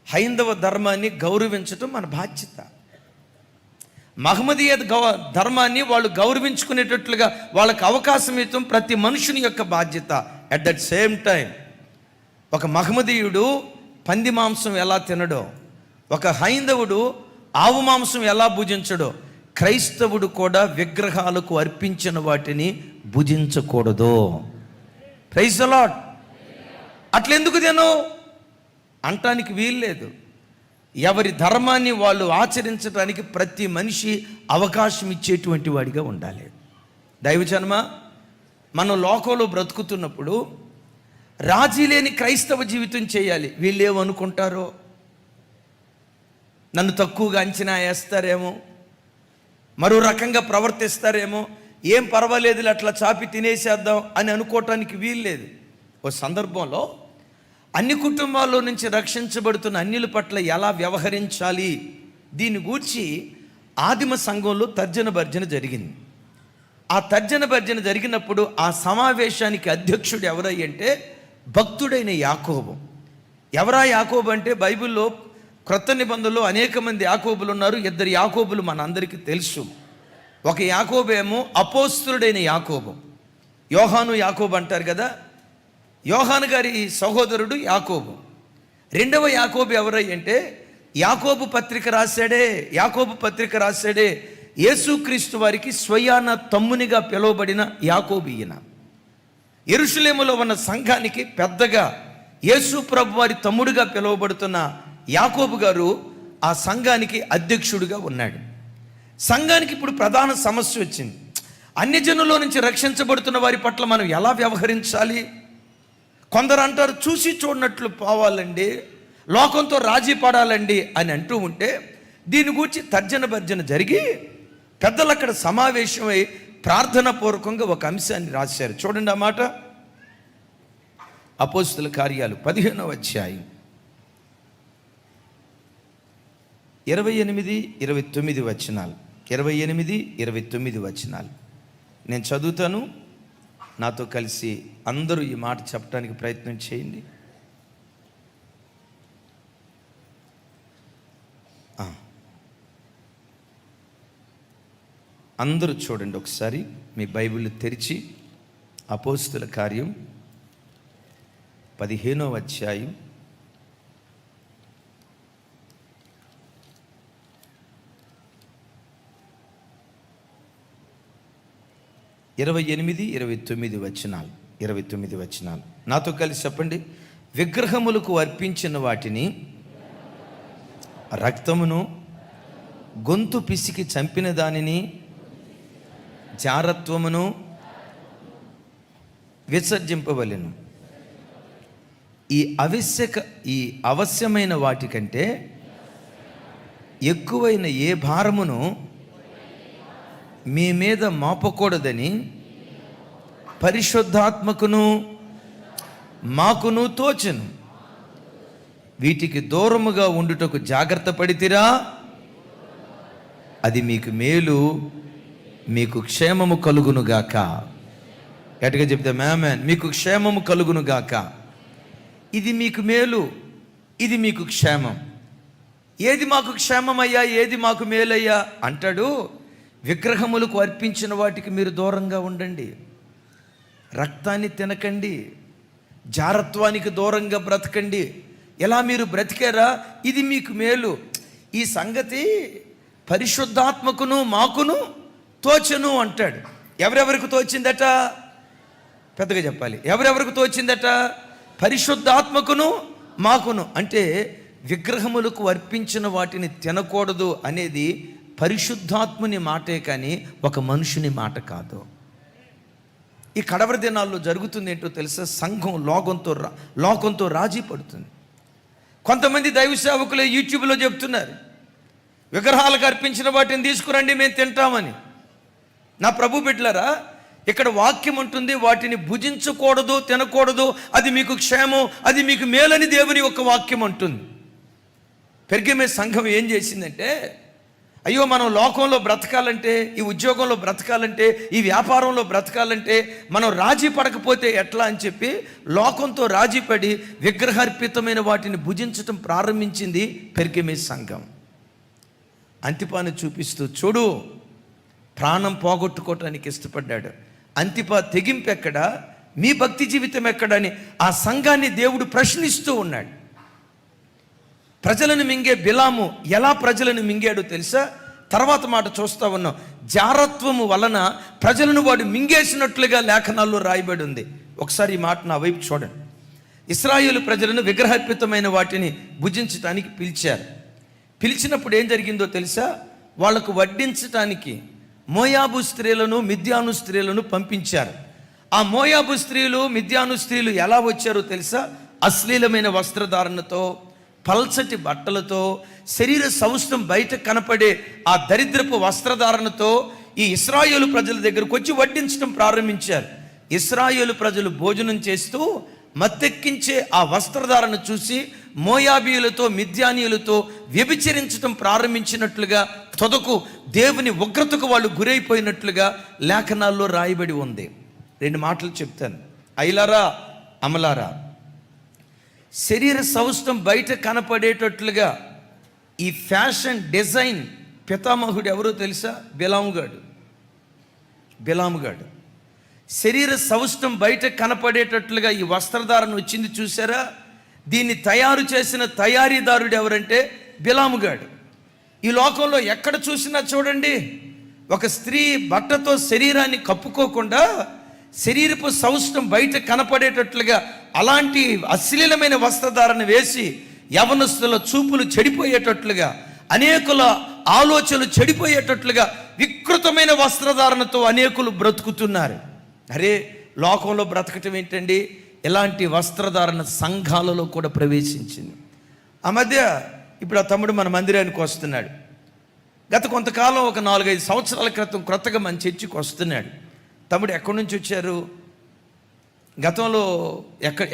హైందవ ధర్మాన్ని గౌరవించటం మన బాధ్యత. మహమ్మదీయ ధర్మాన్ని వాళ్ళు గౌరవించుకునేటట్లుగా వాళ్ళకి అవకాశం ఇవ్వటం ప్రతి మనుషుని యొక్క బాధ్యత. అట్ దట్ సేమ్ టైం ఒక మహమ్మదీయుడు పంది మాంసం ఎలా తినడో, ఒక హైందవుడు ఆవు మాంసం ఎలా భుజించడో, క్రైస్తవుడు కూడా విగ్రహాలకు అర్పించిన వాటిని భుజించకూడదు. Praise the Lord. అట్లెందుకు తినో అంటానికి వీల్లేదు. ఎవరి ధర్మాన్ని వాళ్ళు ఆచరించడానికి ప్రతి మనిషి అవకాశం ఇచ్చేటువంటి వాడిగా ఉండాలి. దైవజన్మ, మనం లోకంలో బ్రతుకుతున్నప్పుడు రాజీ లేని క్రైస్తవ జీవితం చేయాలి. వీళ్ళేమనుకుంటారో, నన్ను తక్కువగా అంచనా వేస్తారేమో, మరో రకంగా ప్రవర్తిస్తారేమో, ఏం పర్వాలేదు అట్లా చాపి తినేసేద్దాం అని అనుకోవటానికి వీల్లేదు. ఓ సందర్భంలో అన్ని కుటుంబాల్లో నుంచి రక్షించబడుతున్న అన్యుల పట్ల ఎలా వ్యవహరించాలి దీని గూర్చి ఆదిమ సంఘంలో తర్జన భర్జన జరిగింది. ఆ తర్జన భర్జన జరిగినప్పుడు ఆ సమావేశానికి అధ్యక్షుడు ఎవరయ్యంటే భక్తుడైన యాకోబు. ఎవరా యాకోబు అంటే బైబిల్లో క్రొత్త నిబంధనలో అనేక మంది యాకోబులు ఉన్నారు. ఇద్దరు యాకోబులు మనందరికీ తెలుసు. ఒక యాకోబేమో అపోస్తలుడైన యాకోబు, యోహాను యాకోబు అంటారు కదా. యోహాను గారి సహోదరుడు యాకోబు. రెండవ యాకోబు ఎవరయ్యంటే యాకోబు పత్రిక రాశాడే యేసుక్రీస్తు వారికి స్వయాన తమ్మునిగా పిలువబడిన యాకోబు. ఈయన యెరూషలేములో ఉన్న సంఘానికి పెద్దగా యేసు ప్రభు వారి తమ్ముడుగా పిలువబడుతున్న యాకోబు గారు ఆ సంఘానికి అధ్యక్షుడిగా ఉన్నాడు. సంఘానికి ఇప్పుడు ప్రధాన సమస్య వచ్చింది. అన్యజనుల్లో నుంచి రక్షించబడుతున్న వారి పట్ల మనం ఎలా వ్యవహరించాలి? కొందరు అంటారు చూసి చూడనట్లు పోవాలండి, లోకంతో రాజీ పడాలండి అని అంటూ ఉంటే దీని గురించి తర్జన భర్జన జరిగి పెద్దలు అక్కడ సమావేశమై ప్రార్థనా పూర్వకంగా ఒక అంశాన్ని రాశారు. చూడండి ఆ మాట. అపోస్తల కార్యాలు 15వ అధ్యాయం 28-29 వచనాలు. 28-29 వచనాలు నేను చదువుతాను. నాతో కలిసి అందరూ ఈ మాట చెప్పడానికి ప్రయత్నం చేయండి. అందరూ చూడండి ఒకసారి మీ బైబిల్ తెరిచి. అపోస్తల కార్యం 15వ అధ్యాయం 28-29 వచనాలు. 29 వచనాలు నాతో కలిసి చెప్పండి. విగ్రహములకు అర్పించిన వాటిని, రక్తమును, గొంతు పిసికి చంపిన దానిని, జారత్వమును విసర్జింపవలెను. ఈ అవశ్యమైన వాటికంటే ఎక్కువైన ఏ భారమును మీ మీద మోపకూడదని పరిశుద్ధాత్మకును మాకును తోచెను. వీటికి దూరముగా ఉండుటకు జాగ్రత్త పడితిరా, అది మీకు మేలు, మీకు క్షేమము కలుగునుగాక. గట్టిగా చెప్తే ఆమేన్. మీకు క్షేమము కలుగునుగాక. ఇది మీకు మేలు, ఇది మీకు క్షేమం. ఏది మాకు క్షేమమయ్యా, ఏది మాకు మేలయ్యా అంటాడు. విగ్రహములకు అర్పించిన వాటికి మీరు దూరంగా ఉండండి, రక్తాన్ని తినకండి, జారత్వానికి దూరంగా బ్రతకండి. ఎలా మీరు బ్రతికారా ఇది మీకు మేలు. ఈ సంగతి పరిశుద్ధాత్మకును మాకును తోచెను అంటాడు. ఎవరెవరికి తోచిందట? పెద్దగా చెప్పాలి. ఎవరెవరికి తోచిందట? పరిశుద్ధాత్మకును మాకును. అంటే విగ్రహములకు అర్పించిన వాటిని తినకూడదు అనేది పరిశుద్ధాత్ముని మాటే కానీ ఒక మనుషుని మాట కాదు. ఈ కడవరి దినాల్లో జరుగుతుంది ఏంటో తెలుసా? సంఘం లోకంతో రాజీ పడుతుంది. కొంతమంది దైవ సేవకులు యూట్యూబ్లో చెప్తున్నారు, విగ్రహాలకు అర్పించిన వాటిని తీసుకురండి మేము తింటామని. నా ప్రభు బిడ్డలారా, ఇక్కడ వాక్యం ఉంటుంది, వాటిని భుజించకూడదు, తినకూడదు, అది మీకు క్షేమం, అది మీకు మేలని దేవుని యొక్క వాక్యం అంటుంది. పెర్గమే సంఘం ఏం చేసిందంటే అయ్యో మనం లోకంలో బ్రతకాలంటే, ఈ ఉద్యోగంలో బ్రతకాలంటే, ఈ వ్యాపారంలో బ్రతకాలంటే మనం రాజీ పడకపోతే ఎట్లా అని చెప్పి లోకంతో రాజీ పడి విగ్రహార్పితమైన వాటిని భుజించటం ప్రారంభించింది పెర్గమే సంఘం. అంతిపాను చూపిస్తూ, చూడు ప్రాణం పోగొట్టుకోవటానికి ఇష్టపడ్డాడు, అంతిపా తెగింపు ఎక్కడా, మీ భక్తి జీవితం ఎక్కడని ఆ సంఘాన్ని దేవుడు ప్రశ్నిస్తూ ఉన్నాడు. ప్రజలను మింగే బిలాము ఎలా ప్రజలను మింగాడో తెలుసా? తర్వాత మాట చూస్తూ ఉన్నాం. జారత్వము వలన ప్రజలను వాడు మింగేసినట్లుగా లేఖనాల్లో రాయబడి ఉంది. ఒకసారి ఈ మాట నా వైపు చూడండి. ఇశ్రాయేలు ప్రజలను విగ్రహార్పితమైన వాటిని భుజించటానికి పిలిచారు. పిలిచినప్పుడు ఏం జరిగిందో తెలుసా? వాళ్లకు వడ్డించటానికి మోయాబు స్త్రీలను, మిద్యాను స్త్రీలను పంపించారు. ఆ మోయాబు స్త్రీలు, మిద్యాను స్త్రీలు ఎలా వచ్చారో తెలుసా? అశ్లీలమైన వస్త్రధారణతో, పల్చటి బట్టలతో, శరీర సౌష్ఠం బయట కనపడే ఆ దరిద్రపు వస్త్రధారణతో ఈ ఇశ్రాయేలు ప్రజల దగ్గరకు వచ్చి వడ్డించడం ప్రారంభించారు. ఇశ్రాయేలు ప్రజలు భోజనం చేస్తూ మత్తెక్కించే ఆ వస్త్రధారణ చూసి మోయాబీయులతో, మిద్యానీయులతో వ్యభిచరించడం ప్రారంభించినట్లుగా, తొదకు దేవుని ఉగ్రతకు వాళ్ళు గురైపోయినట్లుగా లేఖనాల్లో రాయబడి ఉంది. 2 మాటలు చెప్తాను. ఐలారా, అమలారా, శరీర సౌష్ఠం బయట కనపడేటట్లుగా ఈ ఫ్యాషన్ డిజైన్ పితామహుడు ఎవరో తెలుసా? బిలాముగాడు. శరీర సౌష్ఠం బయట కనపడేటట్లుగా ఈ వస్త్రధారణ వచ్చింది చూసారా? దీన్ని తయారు చేసిన తయారీదారుడు ఎవరంటే బిలాముగాడు. ఈ లోకంలో ఎక్కడ చూసినా చూడండి, ఒక స్త్రీ బట్టతో శరీరాన్ని కప్పుకోకుండా శరీరపు సౌష్ఠం బయట కనపడేటట్లుగా అలాంటి అశ్లీలమైన వస్త్రధారణ వేసి యవనస్తుల చూపులు చెడిపోయేటట్లుగా, అనేకుల ఆలోచనలు చెడిపోయేటట్లుగా వికృతమైన వస్త్రధారణతో అనేకులు బ్రతుకుతున్నారు. అరే, లోకంలో బ్రతకటం ఏంటండి? ఇలాంటి వస్త్రధారణ సంఘాలలో కూడా ప్రవేశించింది. ఆ మధ్య ఇప్పుడు ఆ తమ్ముడు మన మందిరానికి వస్తున్నాడు. గత కొంతకాలం, ఒక 4-5 సంవత్సరాల క్రితం క్రొత్తగా మన చర్చికి వస్తున్నాడు. తమ్ముడు ఎక్కడి నుంచి వచ్చారు? గతంలో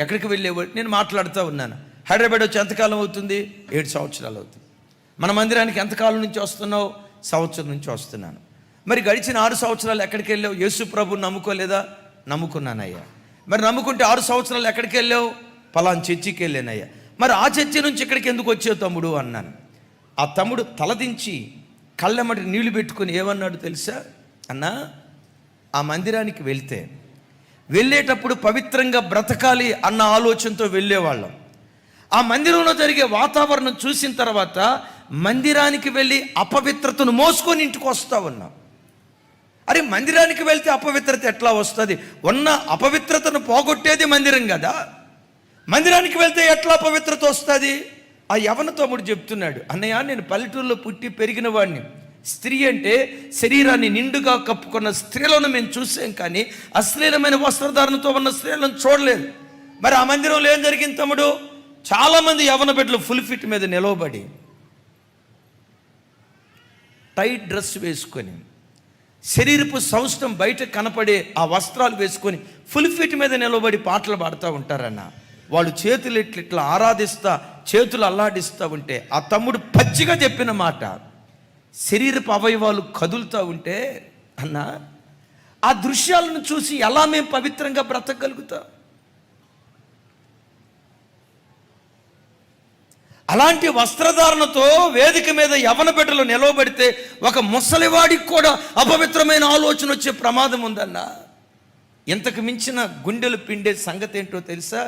ఎక్కడికి వెళ్ళేవాడు? నేను మాట్లాడుతూ ఉన్నాను. హైదరాబాద్ వచ్చి ఎంతకాలం అవుతుంది? 7 సంవత్సరాలు అవుతుంది. మన మందిరానికి ఎంతకాలం నుంచి వస్తున్నావు? సంవత్సరం నుంచి వస్తున్నాను. మరి గడిచిన 6 సంవత్సరాలు ఎక్కడికి వెళ్ళావు? యేసు ప్రభుని నమ్ముకోలేదా? నమ్ముకున్నానయ్యా. మరి నమ్ముకుంటే 6 సంవత్సరాలు ఎక్కడికి వెళ్ళావు? పలానా చర్చికి వెళ్ళానయ్యా. మరి ఆ చర్చి నుంచి ఇక్కడికి ఎందుకు వచ్చావు తమ్ముడు అన్నాను. ఆ తమ్ముడు తలదించి కళ్ళెమ్మటి నీళ్లు పెట్టుకుని ఏమన్నాడు తెలుసా? అన్నా, ఆ మందిరానికి వెళ్ళేటప్పుడు పవిత్రంగా బ్రతకాలి అన్న ఆలోచనతో వెళ్ళేవాళ్ళం. ఆ మందిరంలో జరిగే వాతావరణం చూసిన తర్వాత మందిరానికి వెళ్ళి అపవిత్రతను మోసుకొని ఇంటికి వస్తా ఉన్నాం. అరే, మందిరానికి వెళ్తే అపవిత్రత ఎట్లా వస్తుంది? ఉన్న అపవిత్రతను పోగొట్టేది మందిరం కదా. మందిరానికి వెళ్తే ఎట్లా అపవిత్రత వస్తుంది? ఆ యవన తమ్ముడు చెప్తున్నాడు, అన్నయ్య, నేను పల్లెటూరులో పుట్టి పెరిగిన వాడిని. స్త్రీ అంటే శరీరాన్ని నిండుగా కప్పుకున్న స్త్రీలను మేము చూసాం, కానీ అశ్లీలమైన వస్త్రధారణతో ఉన్న స్త్రీలను చూడలేదు. మరి ఆ మందిరంలో ఏం జరిగింది తమ్ముడు? చాలామంది యవన బిడ్డలు ఫుల్ ఫిట్ మీద నిలవబడి టైట్ డ్రెస్ వేసుకొని, శరీరపు సౌష్ఠం బయట కనపడే ఆ వస్త్రాలు వేసుకొని ఫుల్ ఫిట్ మీద నిలబడి పాటలు పాడుతూ ఉంటారన్న. వాళ్ళు చేతులు ఇట్లా ఆరాధిస్తా, చేతులు అల్లాడిస్తూ ఉంటే ఆ తమ్ముడు పచ్చిగా చెప్పిన మాట, శరీరపు అవయవాలు కదులుతూ ఉంటే, అన్న, ఆ దృశ్యాలను చూసి ఎలా మేము పవిత్రంగా బ్రతకగలుగుతాం? అలాంటి వస్త్రధారణతో వేదిక మీద యవన బిడ్డలు నిలవబడితే ఒక ముసలివాడికి కూడా అపవిత్రమైన ఆలోచన వచ్చే ప్రమాదం ఉందన్న. ఇంతకు మించిన గుండెలు పిండే సంగతి ఏంటో తెలుసా?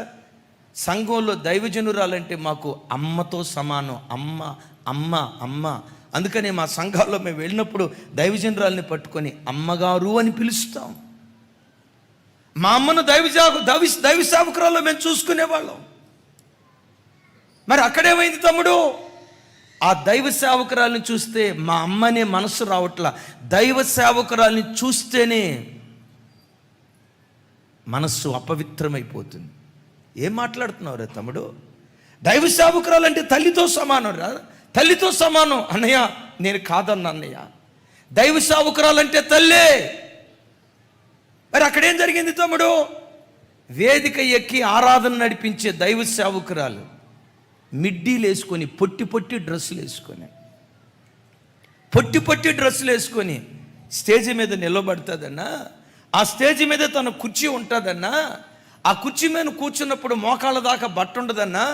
సంఘంలో దైవజనురాలంటే మాకు అమ్మతో సమానం. అమ్మ అమ్మ అమ్మ. అందుకనే మా సంఘాల్లో మేము వెళ్ళినప్పుడు దైవజనురాల్ని పట్టుకొని అమ్మగారు అని పిలుస్తాం. మా అమ్మను దైవ సేవకురాల్లో మేము చూసుకునేవాళ్ళం. మరి అక్కడేమైంది తమ్ముడు? ఆ దైవ సేవకురాల్ని చూస్తే మా అమ్మనే మనసు రావట్లా. దైవ సేవకురాల్ని చూస్తేనే మనస్సు అపవిత్రమైపోతుంది. ఏం మాట్లాడుతున్నావు రా తమ్ముడు? దైవ సేవకురాలు అంటే తల్లితో సమానం రా, తల్లితో సమానం. అన్నయ్య, నేను కాదన్నా అన్నయ్య, దైవ సేవకురాలంటే తల్లే. మరి అక్కడేం జరిగింది తమ్ముడు? వేదిక ఎక్కి ఆరాధన నడిపించే దైవ సేవకురాలు మిడ్డీలు వేసుకొని, పొట్టి పొట్టి డ్రెస్సులు వేసుకొని పొట్టి పొట్టి డ్రెస్సులు వేసుకొని స్టేజి మీద నిలబడుతుందన్నా, ఆ స్టేజి మీద తన కుర్చీ ఉంటుందన్నా, ఆ కుర్చీ మీద కూర్చున్నప్పుడు మోకాళ్ళ దాకా బట్ట ఉండదన్నా,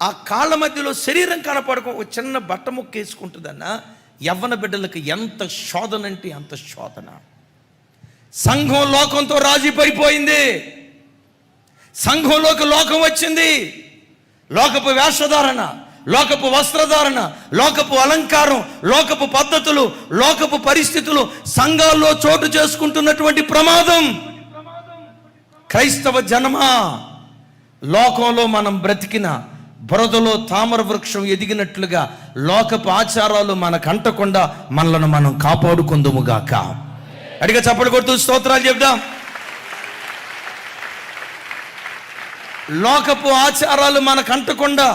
ఆ కాళ్ళ మధ్యలో శరీరం కనపడక ఒక చిన్న బట్ట ముక్క వేసుకుంటుందన్నా, యవ్వన బిడ్డలకు ఎంత శోధన అంటే అంత శోధన. సంఘం లోకంతో రాజీ పడిపోయింది. సంఘంలోకి లోకం వచ్చింది. లోకపు వేషధారణ, లోకపు వస్త్రధారణ, లోకపు అలంకారం, లోకపు పద్ధతులు, లోకపు పరిస్థితులు సంఘాల్లో చోటు చేసుకుంటున్నటువంటి ప్రమాదం. క్రైస్తవ జనమా, లోకంలో మనం బ్రతికిన బురదలో తామర వృక్షం ఎదిగినట్లుగా లోకపు ఆచారాలు మనకు అంటకుండా మనలను మనం కాపాడుకుందుముగాక. అడిగా చప్పలు కొడుతూ స్తోత్రాలు చెప్దాం. లోకపు ఆచారాలు మనకు అంటకుండా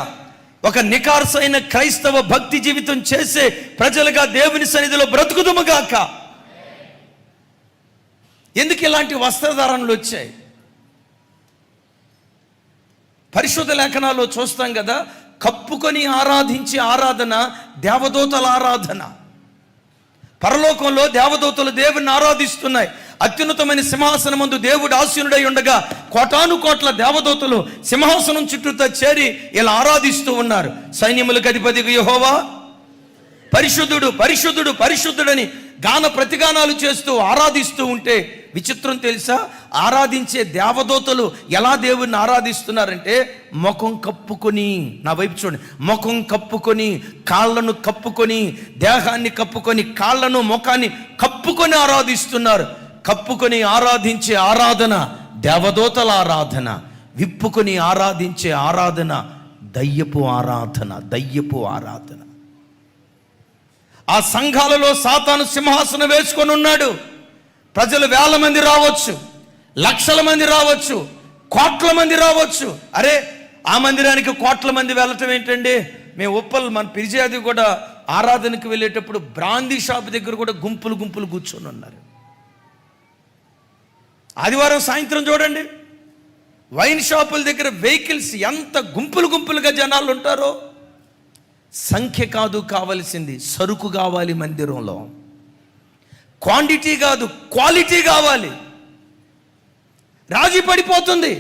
ఒక నికార్సైన క్రైస్తవ భక్తి జీవితం చేసే ప్రజలుగా దేవుని సన్నిధిలో బ్రతుకుదుముగాక. ఎందుకు ఇలాంటి వస్త్రధారణలు వచ్చాయి? పరిశుద్ధ లేఖనాల్లో చూస్తాం కదా, కప్పుకొని ఆరాధించే ఆరాధన దేవదూతల ఆరాధన. పరలోకంలో దేవదూతలు దేవుని ఆరాధిస్తున్నాయి. అత్యున్నతమైన సింహాసనం ముందు దేవుడు ఆసీనుడై ఉండగా కోటాను కోట్ల దేవదూతలు సింహాసనం చుట్టూతో చేరి ఇలా ఆరాధిస్తూ ఉన్నారు. సైన్యములకు అధిపతికి యెహోవా పరిశుద్ధుడు, పరిశుద్ధుడు, పరిశుద్ధుడని గాన ప్రతిగానాలు చేస్తూ ఆరాధిస్తూ ఉంటే విచిత్రం తెలుసా? ఆరాధించే దేవదూతలు ఎలా దేవుణ్ణి ఆరాధిస్తున్నారంటే ముఖం కప్పుకొని, నా వైపు చూడండి, ముఖం కప్పుకొని, కాళ్ళను కప్పుకొని, దేహాన్ని కప్పుకొని, కాళ్ళను ముఖాన్ని కప్పుకొని ఆరాధిస్తున్నారు. కప్పుకొని ఆరాధించే ఆరాధన దేవదూతల ఆరాధన, విప్పుకొని ఆరాధించే ఆరాధన దయ్యపు ఆరాధన, దయ్యపు ఆరాధన. ఆ సంఘాలలో సాతాను సింహాసనం వేసుకొని ఉన్నాడు. ప్రజలు వేల మంది రావచ్చు, లక్షల మంది రావచ్చు, కోట్ల మంది రావచ్చు. అరే, ఆ మందిరానికి కోట్ల మంది వెళ్ళటం ఏంటండి? మేము ఉప్పల్ మన పిరిజాది కూడా ఆరాధనకు వెళ్ళేటప్పుడు బ్రాందీ షాప్ దగ్గర కూడా గుంపులు గుంపులు కూర్చొని ఉన్నారు. ఆదివారం సాయంత్రం చూడండి, వైన్ షాపుల దగ్గర వెహికల్స్ ఎంత గుంపులు గుంపులుగా జనాలు ఉంటారో. సంఖ్య కాదు కావలసింది, సరుకు కావాలి. మందిరంలో క్వాంటిటీ కాదు, క్వాలిటీ కావాలి. రాజీ పడిపోతుంది.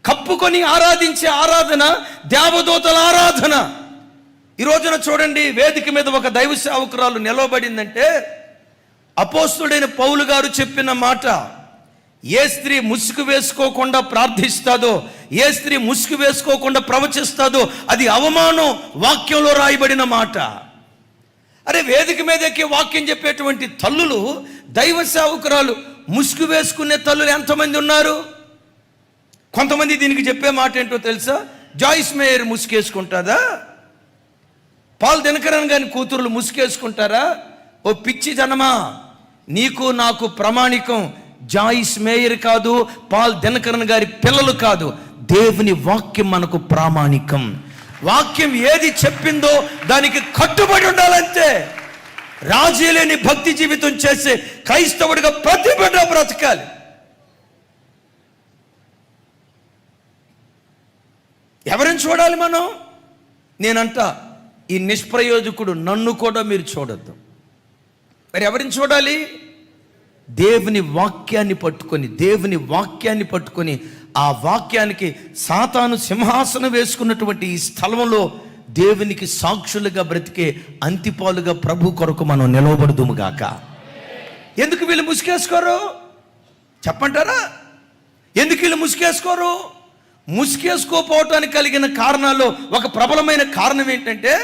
కప్పుకొని ఆరాధించే ఆరాధన దేవదూతల ఆరాధన. ఈ రోజున చూడండి, వేదిక మీద ఒక దైవ సేవకురాలు నిలవబడిందంటే అపోస్తుడైన పౌలు గారు చెప్పిన మాట, ఏ స్త్రీ ముసుగు వేసుకోకుండా ప్రార్థిస్తాదో, ఏ స్త్రీ ముసుగు వేసుకోకుండా ప్రవచిస్తాదో అది అవమానం. వాక్యంలో రాయబడిన మాట. అరే, వేదిక మీద ఎక్కి వాక్యం చెప్పేటువంటి తల్లులు, దైవ సేవకురాలు, ముసుగు వేసుకునే తల్లులు ఎంతమంది ఉన్నారు? కొంతమంది దీనికి చెప్పే మాట ఏంటో తెలుసా? జాయిస్ మేయర్ ముసుగేసుకుంటుందా? పాల్ దినకరన్ గారి కూతురులు ముసుగేసుకుంటారా? ఓ పిచ్చి జనమా, నీకు నాకు ప్రమాణికం జాయిస్ మేయర్ కాదు, పాల్ దినకరన్ గారి పిల్లలు కాదు, దేవుని వాక్యం మనకు ప్రామాణికం. వాక్యం ఏది చెప్పిందో దానికి కట్టుబడి ఉండాలంతే. రాజీ లేని భక్తి జీవితం చేసే క్రైస్తవుడిగా ప్రతి బిడ్డ బ్రతకాలి. ఎవరిని చూడాలి మనం? నేనంట, ఈ నిష్ప్రయోజకుడు నన్ను కూడా మీరు చూడొద్దు. మరి ఎవరిని చూడాలి? దేవుని వాక్యాన్ని పట్టుకొని, దేవుని వాక్యాన్ని పట్టుకొని, ఆ వాక్యానికి సాతాను సింహాసనం వేసుకున్నటువంటి ఈ స్థలంలో దేవునికి సాక్షులుగా బ్రతికే అంతిపాలుగా ప్రభు కొరకు మనం నిలవబడుదుముగాక. ఎందుకు వీళ్ళు ముసుగేసుకోరు చెప్పంటారా? ఎందుకు వీళ్ళు ముసుగేసుకోరు? ముసుగేసుకోపోవటానికి కలిగిన కారణాల్లో ఒక ప్రబలమైన కారణం ఏంటంటే,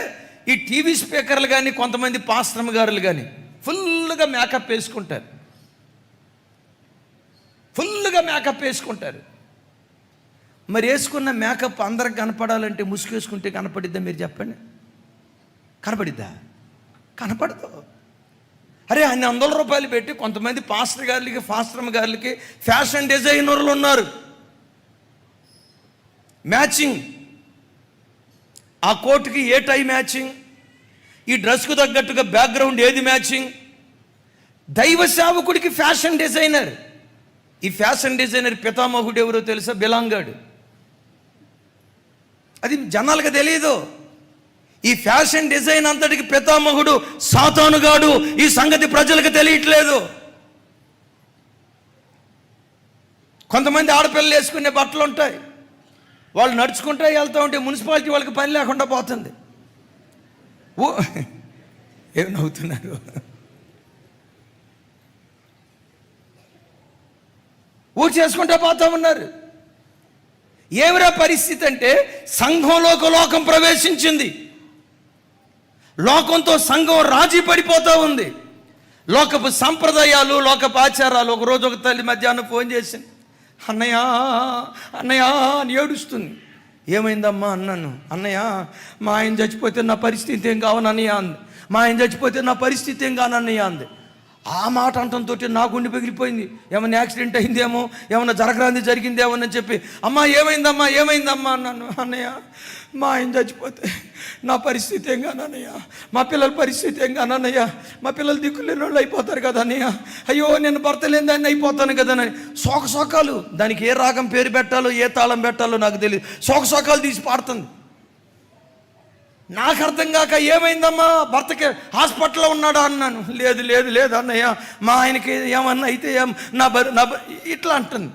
ఈ టీవీ స్పీకర్లు కానీ, కొంతమంది పాస్టర్ గారులు కానీ ఫుల్గా మేకప్ వేసుకుంటారు. ఫుల్గా మేకప్ వేసుకుంటారు. మరి వేసుకున్న మేకప్ అందరికి కనపడాలంటే ముసుగు వేసుకుంటే కనపడిద్దా? మీరు చెప్పండి. కనపడిద్దా? కనపడదు. అరే, అన్ని వందల రూపాయలు పెట్టి కొంతమంది పాస్టర్ గారులకి, ఫాస్టర్ గారులకి ఫ్యాషన్ డిజైనర్లు ఉన్నారు. మ్యాచింగ్, ఆ కోటుకి ఏ టై మ్యాచింగ్, ఈ డ్రెస్కు తగ్గట్టుగా బ్యాక్గ్రౌండ్ ఏది మ్యాచింగ్. దైవ సేవకుడికి ఫ్యాషన్ డిజైనర్. ఈ ఫ్యాషన్ డిజైనర్ పితామహుడు ఎవరో తెలుసా? బిలాంగాడు. అది జనాలకు తెలియదు. ఈ ఫ్యాషన్ డిజైన్ అంతటికి పితామహుడు సాతానుగాడు. ఈ సంగతి ప్రజలకు తెలియట్లేదు. కొంతమంది ఆడపిల్లలు వేసుకునే బట్టలు ఉంటాయి, వాళ్ళు నడుచుకుంటూ వెళ్తూ ఉంటే మున్సిపాలిటీ వాళ్ళకి పని లేకుండా పోతుంది. ఏం నవ్వుతున్నారు? ఊరు చేసుకుంటూ పోతా ఉన్నారు. ఏమిరా పరిస్థితి అంటే, సంఘంలోకి లోకం ప్రవేశించింది. లోకంతో సంఘం రాజీ పడిపోతూ ఉంది. లోకపు సంప్రదాయాలు, లోకపు ఆచారాలు. ఒకరోజు ఒక తల్లి మధ్యాహ్నం ఫోన్ చేసింది, అన్నయ్య అన్నయ్య అని ఏడుస్తుంది. ఏమైందమ్మా అన్నాను. అన్నయ్య మా ఆయన చచ్చిపోతే నా పరిస్థితి ఏం కావనన్నయ్య అంది. మా ఆయన చచ్చిపోతే నా పరిస్థితి ఏం కానన్నయ్య అంది. ఆ మాట అంటంతో నా గుండె పగిలిపోయింది. ఏమన్నా యాక్సిడెంట్ అయిందేమో, ఏమన్నా జరగరాంది జరిగిందేమో అని చెప్పి, అమ్మా ఏమైందమ్మా ఏమైందమ్మా అన్నాను. అన్నయ్య మా ఆయన చచ్చిపోతే నా పరిస్థితి ఏం కానన్నయ్య, మా పిల్లల పరిస్థితి ఏం కానన్నయ్య, మా పిల్లలు దిక్కులేని వాళ్ళు అయిపోతారు కదా అన్నయ్య, అయ్యో నేను భర్త లేని దాన్ని అయిపోతాను కదా అని శోకాలు. దానికి ఏ రాగం పేరు పెట్టాలో, ఏ తాళం పెట్టాలో నాకు తెలియదు. శోకాలు తీసి పాడుతుంది. నాకు అర్థం కాక, ఏమైందమ్మా భర్తకి హాస్పిటల్లో ఉన్నాడా అన్నాను. లేదు లేదు లేదు అన్నయ్య, మా ఆయనకి ఏమన్నా అయితే ఇట్లా అంటుంది.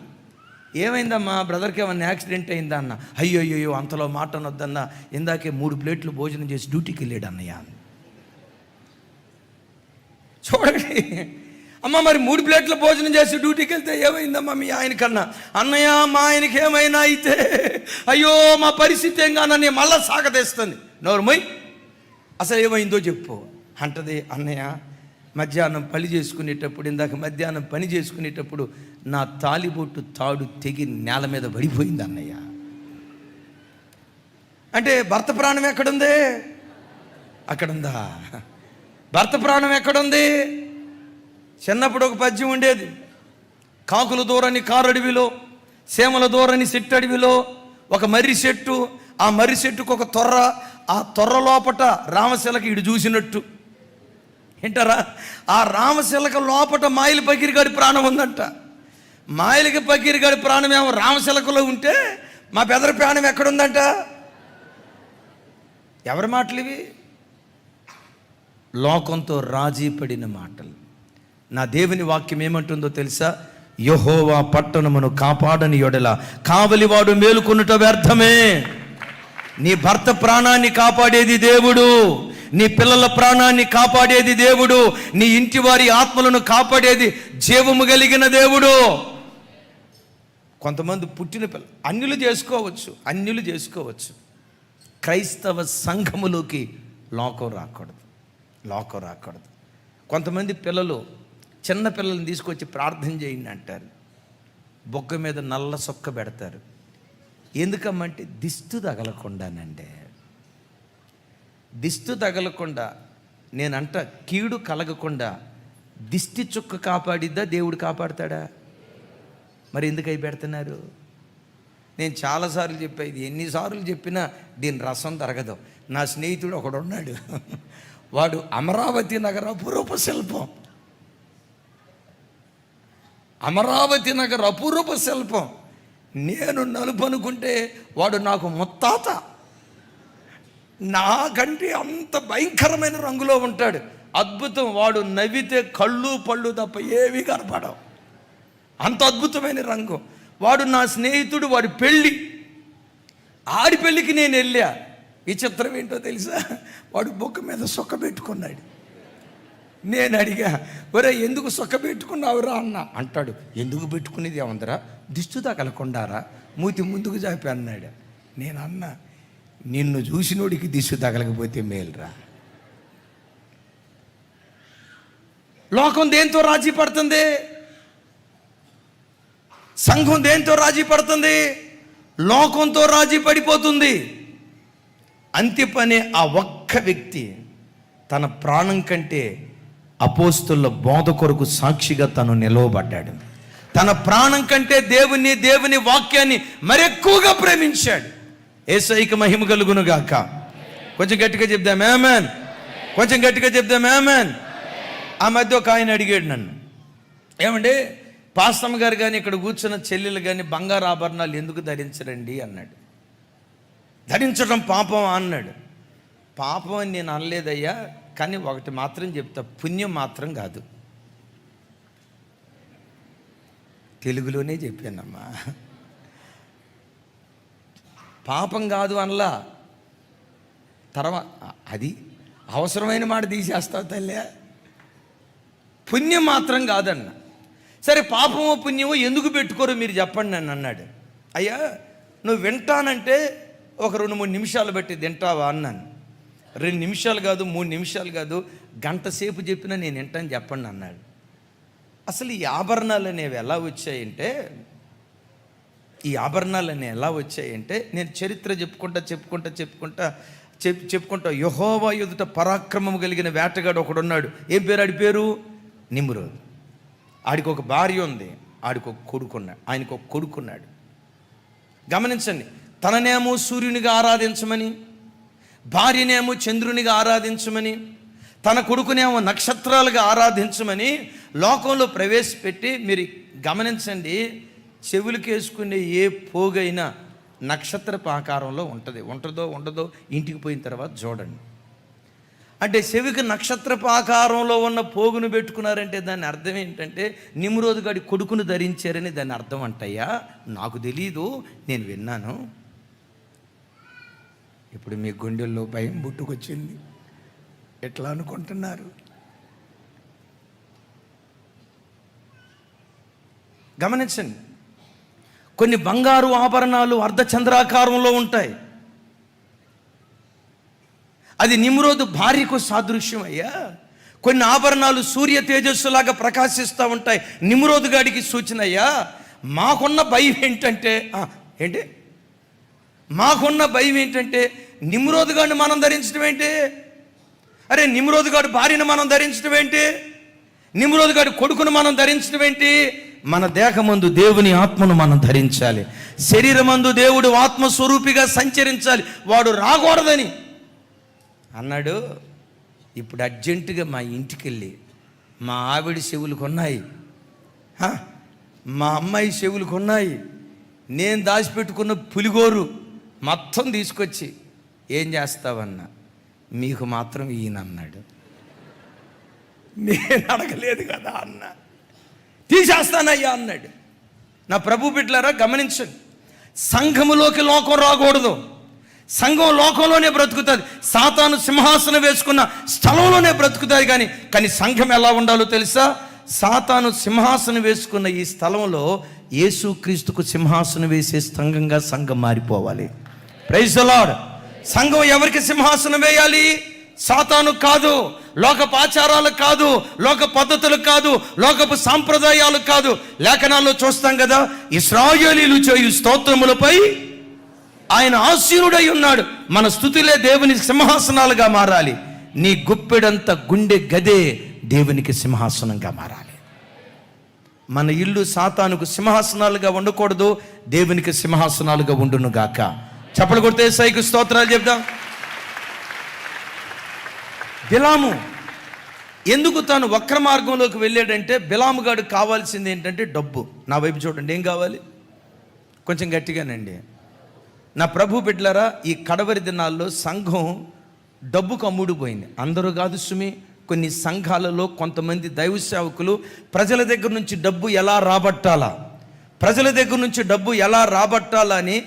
ఏమైందమ్మా బ్రదర్కి ఏమన్నా యాక్సిడెంట్ అయిందా అన్న. అయ్యో అంతలో మాట అనొద్దన్నా, ఇందాకే 3 ప్లేట్లు భోజనం చేసి డ్యూటీకి వెళ్ళాడు అన్నయ్య. చూడండి అమ్మ, మరి 3 ప్లేట్ల భోజనం చేసి డ్యూటీకి వెళ్తే ఏమైందమ్మా మీ ఆయనకన్నా. అన్నయ్య మా ఆయనకి ఏమైనా అయితే అయ్యో మా పరిస్థితి ఏం కానని మళ్ళా సాగతేస్తుంది. నోరుమోయ్, అసలు ఏమైందో చెప్పు అంటది. అన్నయ్య మధ్యాహ్నం పని చేసుకునేటప్పుడు, ఇందాక మధ్యాహ్నం పని చేసుకునేటప్పుడు నా తాలిబొట్టు తాడు తెగి నేల మీద పడిపోయింది అన్నయ్య. అంటే భర్త ప్రాణం ఎక్కడుంది? అక్కడుందా? భర్త ప్రాణం ఎక్కడుంది? చిన్నప్పుడు ఒక పద్యం ఉండేది, కాకుల దూరని కారడవిలో, సేమల దూరని సిట్టడవిలో ఒక మర్రి చెట్టు, ఆ మర్రి చెట్టుకు ఒక తొర్ర, ఆ తొర్ర లోపట రామశిలక ఇడు చూసినట్టు. ఏంటారా? ఆ రామశిలక లోపట మాయిల పకీరుగాడి ప్రాణం ఉందంట. మాయిలకి పకీరుగాడి ప్రాణం ఏమో రామశిలకలో ఉంటే, మా బెదర ప్రాణం ఎక్కడుందంట? ఎవరి మాటలు ఇవి? లోకంతో రాజీ పడిన మాటలు. నా దేవుని వాక్యం ఏమంటుందో తెలుసా? యెహోవా పట్టణమును కాపాడని యెడల కావలివాడు మేలుకొనుట వ్యర్థమే. నీ భర్త ప్రాణాన్ని కాపాడేది దేవుడు, నీ పిల్లల ప్రాణాన్ని కాపాడేది దేవుడు, నీ ఇంటి వారి ఆత్మలను కాపాడేది జీవము కలిగిన దేవుడు. కొంతమంది పుట్టిన పిల్ల అన్యులు చేసుకోవచ్చు. క్రైస్తవ సంఘములోకి లోకం రాకూడదు. కొంతమంది పిల్లలు, చిన్న పిల్లల్ని తీసుకొచ్చి ప్రార్థన చేయండి అంటారు. బొగ్గ మీద నల్ల సొక్క పెడతారు. ఎందుకమ్మంటే దిష్టి తగలకుండానండి. దిష్టి తగలకుండా, నేనంట కీడు కలగకుండా దిష్టి చుక్క కాపాడిద్దా దేవుడు కాపాడుతాడా? మరి ఎందుకు అవి పెడుతున్నారు? నేను చాలాసార్లు చెప్పా, ఇది ఎన్నిసార్లు చెప్పినా దీని రసం తరగదు. నా స్నేహితుడు ఒకడు ఉన్నాడు, వాడు అమరావతి నగర అపురూప శిల్పం. అమరావతి నగర అపురూప శిల్పం. నేను నలుపు అనుకుంటే వాడు నాకు ముత్తాత. నాకంటే అంత భయంకరమైన రంగులో ఉంటాడు. అద్భుతం. వాడు నవ్వితే కళ్ళు పళ్ళు తప్ప ఏవి కనపడవు, అంత అద్భుతమైన రంగు. వాడు నా స్నేహితుడు, వాడి పెళ్ళి, ఆడి పెళ్ళికి నేను వెళ్ళా. ఈ చిత్రం ఏంటో తెలుసా? వాడు బొక్క మీద సొక్క పెట్టుకున్నాడు. నేను అడిగా, ఒరే ఎందుకు సొక్క పెట్టుకున్నావురా అన్న. అంటాడు, ఎందుకు పెట్టుకునేది ఏమందరా, దిష్టి తగలకుండారా, మూతి ముందుకు చాపి అన్నాడు. నేను అన్నా, నిన్ను చూసినోడికి దిష్టి తగలకపోతే మేలురా. లోకం దేంతో రాజీ పడుతుంది? సంఘం దేంతో రాజీ పడుతుంది? లోకంతో రాజీ పడిపోతుంది. అంతిపనే ఆ ఒక్క వ్యక్తి తన ప్రాణం కంటే అపోస్తుల బోధ కొరకు సాక్షిగా తను నిలవబడ్డాడు. తన ప్రాణం కంటే దేవుని వాక్యాన్ని మరెక్కువగా ప్రేమించాడు. యేసయ్యకి మహిమ కలుగును గాక. కొంచెం గట్టిగా చెప్దాం ఆమేన్. కొంచెం గట్టిగా చెప్దాం ఆమేన్. ఆ మధ్య ఒక ఆయన అడిగాడు నన్ను, ఏమంటే పాస్తమ్మ గారు కానీ ఇక్కడ కూర్చున్న చెల్లెలు కానీ బంగారు ఆభరణాలు ఎందుకు ధరించరండి అన్నాడు. ధరించడం పాపం అన్నాడు. పాపం అని నేను అనలేదయ్యా, కానీ ఒకటి మాత్రం చెప్తా, పుణ్యం మాత్రం కాదు. తెలుగులోనే చెప్పానమ్మా. పాపం కాదు అనలా. తర్వాత అది అవసరమైన మాట తీసేస్తావు తల్లి. పుణ్యం మాత్రం కాదన్న. సరే పాపమో పుణ్యమో ఎందుకు పెట్టుకోరు మీరు చెప్పండి నన్ను అన్నాడు. అయ్యా నువ్వు వింటానంటే ఒక 2-3 నిమిషాలు బట్టి తింటావా అన్నాను. 2 నిమిషాలు కాదు, 3 నిమిషాలు కాదు, గంట సేపు చెప్పినా నేను వింటాను చెప్పండి అన్నాడు. అసలు ఈ ఆభరణాలు అనేవి ఎలా వచ్చాయంటే, నేను చరిత్ర చెప్పుకుంటా యెహోవా ఎదుట పరాక్రమం కలిగిన వేటగాడు ఒకడున్నాడు. ఏం పేరు? ఆడి పేరు నిమ్రోద్. ఆడికి ఒక భార్య ఉంది, ఆయనకు ఒక కొడుకున్నాడు. గమనించండి, తననేమో సూర్యునిగా ఆరాధించమని, భార్యనేమో చంద్రునిగా ఆరాధించమని, తన కొడుకునేమో నక్షత్రాలుగా ఆరాధించమని లోకంలో ప్రవేశపెట్టి, మీరు గమనించండి, చెవులకు వేసుకునే ఏ పోగైనా నక్షత్రపు ఆకారంలో ఉంటుందో ఉండదో ఇంటికి పోయిన తర్వాత చూడండి. అంటే చెవికి నక్షత్రపు ఆకారంలో ఉన్న పోగును పెట్టుకున్నారంటే దాని అర్థం ఏంటంటే నిమ్రోదు గాడి కొడుకును ధరించారని దాని అర్థం అంటయ్యా. నాకు తెలీదు, నేను విన్నాను. ఇప్పుడు మీ గుండెల్లో భయం పుట్టుకొచ్చింది. ఎట్లా అనుకుంటున్నారు? గమనించండి, కొన్ని బంగారు ఆభరణాలు అర్ధచంద్రాకారంలో ఉంటాయి. అది నిమ్రోదు భార్యకు సాదృశ్యం అయ్యా. కొన్ని ఆభరణాలు సూర్య తేజస్సులాగా ప్రకాశిస్తూ ఉంటాయి. నిమ్రోదు గాడికి సూచన అయ్యా. మాకున్న భయం ఏంటంటే నిమ్రోదు గాడిని మనం ధరించడం ఏంటి? అరే నిమ్రోదు గాడి భార్యను మనం ధరించడం ఏంటి? నిమ్రోదు గాడి కొడుకును మనం ధరించడం ఏంటి? మన దేహమందు దేవుని ఆత్మను మనం ధరించాలి. శరీరమందు దేవుడు ఆత్మస్వరూపిగా సంచరించాలి. వాడు రాకూడదని అన్నాడు. ఇప్పుడు అర్జెంటుగా మా ఇంటికి వెళ్ళి మా ఆవిడ చెవులకు ఉన్నాయి, మా అమ్మాయి చెవులకు ఉన్నాయి, నేను దాచిపెట్టుకున్న పులిగోరు మొత్తం తీసుకొచ్చి ఏం చేస్తావన్నా, మీకు మాత్రం ఈయన అన్నాడు. నేను అడగలేదు కదా అన్న, తీసేస్తానయ్యా అన్నాడు. నా ప్రభు బిడ్డలారా గమనించండి, సంఘములోకి లోకం రాకూడదు. సంఘం లోకంలోనే బ్రతుకుతుంది. సాతాను సింహాసనం వేసుకున్న స్థలంలోనే బ్రతుకుతాయి. కానీ సంఘం ఎలా ఉండాలో తెలుసా? సాతాను సింహాసనం వేసుకున్న ఈ స్థలంలో యేసుక్రీస్తుకు సింహాసనం వేసే సంఘంగా సంఘం మారిపోవాలి. Praise the Lord. సంఘం ఎవరికి సింహాసనం వేయాలి? సాతాను కాదు, లోకపు ఆచారాలకు కాదు, లోక పద్ధతులకు కాదు, లోకపు సాంప్రదాయాలకు కాదు. లేఖనాల్లో చూస్తాం కదా, ఇశ్రాయేలీయులు చేయు స్తోత్రములపై ఆయన ఆసీనుడై ఉన్నాడు. మన స్తుతులే దేవునికి సింహాసనాలుగా మారాలి. నీ గుప్పెడంత గుండె గదే దేవునికి సింహాసనంగా మారాలి. మన ఇల్లు సాతానుకు సింహాసనాలుగా ఉండకూడదు, దేవునికి సింహాసనాలుగా ఉండును గాక. చప్పలు కొడితే యేసయ్యకు స్తోత్రాలు చెప్దాం. బిలాము ఎందుకు తాను వక్ర మార్గంలోకి వెళ్ళాడంటే, బిలాము గాడు కావాల్సింది ఏంటంటే డబ్బు. నా వైపు చూడండి, ఏం కావాలి? కొంచెం గట్టిగానండి. నా ప్రభు బిడ్డలారా, ఈ కడవరి దినాల్లో సంఘం డబ్బుకు అమ్ముడుపోయింది. అందరూ కాదు సుమి, కొన్ని సంఘాలలో కొంతమంది దైవ సేవకులు ప్రజల దగ్గర నుంచి డబ్బు ఎలా రాబట్టాలా అని